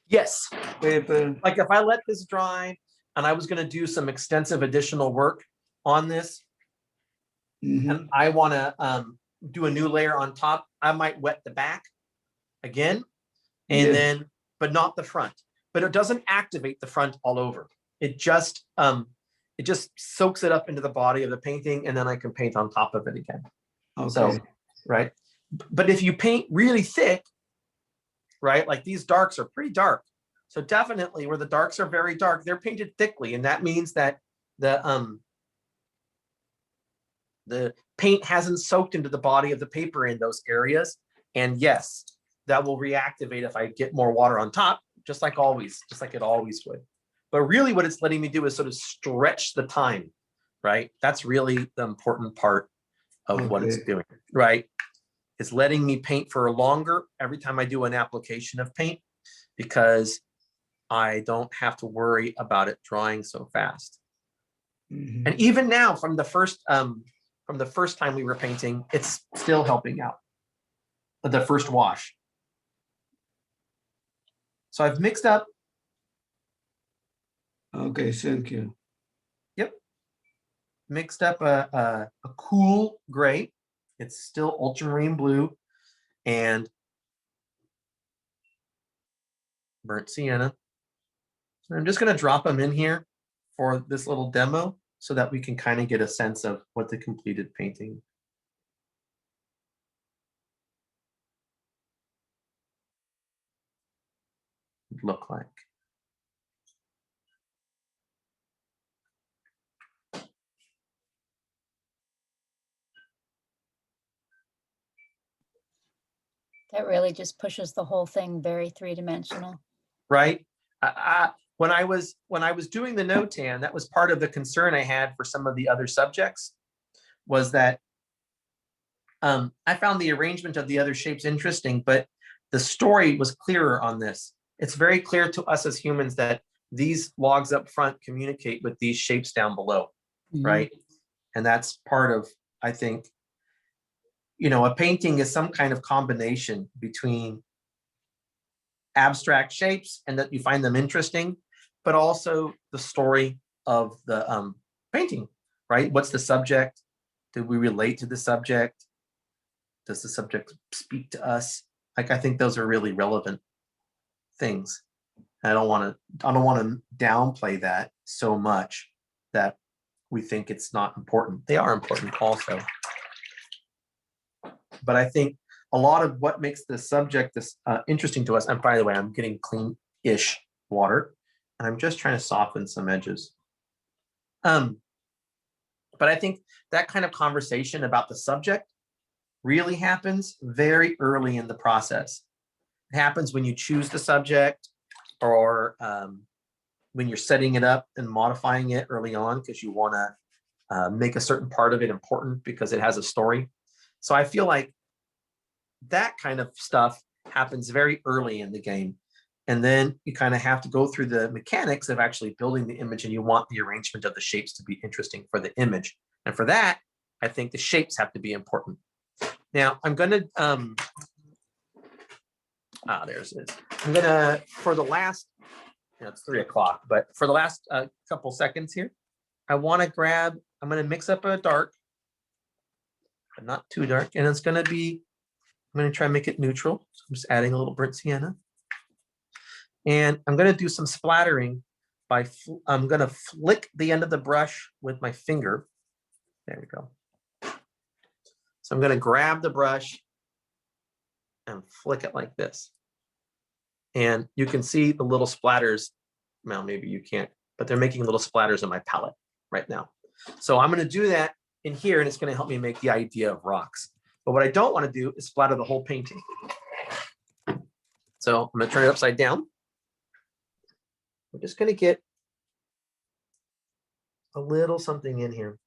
Yes. paper. Like if I let this dry and I was going to do some extensive additional work on this, and I want to do a new layer on top, I might wet the back again, and then, but not the front. But it doesn't activate the front all over. It just soaks it up into the body of the painting, and then I can paint on top of it again. Okay. So, right. But if you paint really thick, right, like these darks are pretty dark. So definitely where the darks are very dark, they're painted thickly. And that means that the paint hasn't soaked into the body of the paper in those areas. And yes, that will reactivate if I get more water on top, just like it always would. But really what it's letting me do is sort of stretch the time, right? That's really the important part of what it's doing, right? It's letting me paint for longer every time I do an application of paint, because I don't have to worry about it drying so fast. And even now, from the first time we were painting, it's still helping out. The first wash. So I've mixed up. Okay, thank you. Yep. Mixed up a cool gray. It's still ultramarine blue and burnt sienna. So I'm just going to drop them in here for this little demo so that we can kind of get a sense of what the completed painting would look like. That really just pushes the whole thing very three-dimensional. right? When I was doing the notan, that was part of the concern I had for some of the other subjects, was that I found the arrangement of the other shapes interesting, but the story was clearer on this. It's very clear to us as humans that these logs up front communicate with these shapes down below, Mhm. right? And that's part of, I think, a painting is some kind of combination between abstract shapes and that you find them interesting, but also the story of the painting, right? What's the subject? Do we relate to the subject? Does the subject speak to us? Like, I think those are really relevant things. I don't want to downplay that so much that we think it's not important. They are important also. But I think a lot of what makes the subject this interesting to us, and by the way, I'm getting clean-ish water, and I'm just trying to soften some edges. But I think that kind of conversation about the subject really happens very early in the process. It happens when you choose the subject, or when you're setting it up and modifying it early on because you want to make a certain part of it important because it has a story. So I feel like that kind of stuff happens very early in the game. And then you kind of have to go through the mechanics of actually building the image, and you want the arrangement of the shapes to be interesting for the image. And for that, I think the shapes have to be important. Now I'm going to, there's it. I'm going to, for the last, it's 3 o'clock, but for the last couple seconds here, I want to grab, I'm going to mix up a dark, but not too dark. And it's going to be, I'm going to try and make it neutral. So I'm just adding a little burnt sienna. And I'm going to do some splattering by, I'm going to flick the end of the brush with my finger. There we go. So I'm going to grab the brush and flick it like this. And you can see the little splatters. Well, maybe you can't, but they're making little splatters on my palette right now. So I'm going to do that in here, and it's going to help me make the idea of rocks. But what I don't want to do is splatter the whole painting. So I'm going to turn it upside down. We're just going to get a little something in here.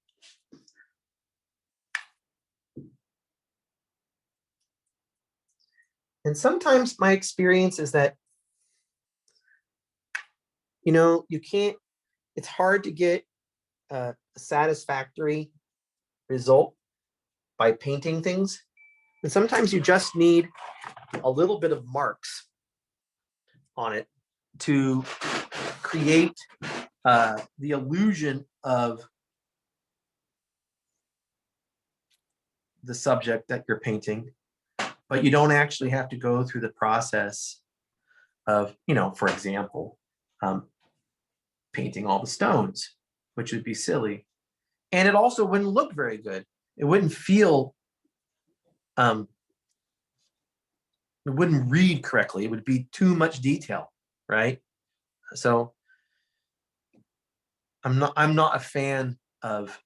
And sometimes my experience is that, you can't, it's hard to get a satisfactory result by painting things. And sometimes you just need a little bit of marks on it to create the illusion of the subject that you're painting, but you don't actually have to go through the process of, for example, painting all the stones, which would be silly. And it also wouldn't look very good. It wouldn't feel, it wouldn't read correctly. It would be too much detail, right? So I'm not a fan of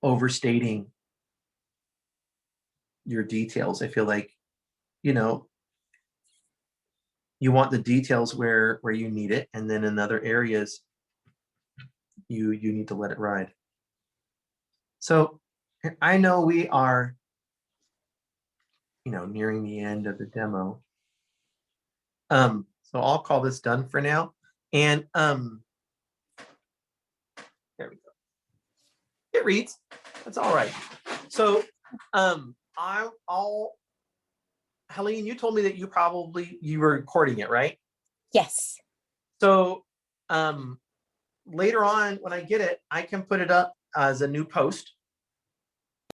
overstating your details. I feel like, you want the details where you need it, and then in other areas you need to let it ride. So I know we are nearing the end of the demo, so I'll call this done for now. And there we go. It reads. That's all right. So I'll Helene, you told me that you were recording it, right? Yes. So later on, when I get it, I can put it up as a new post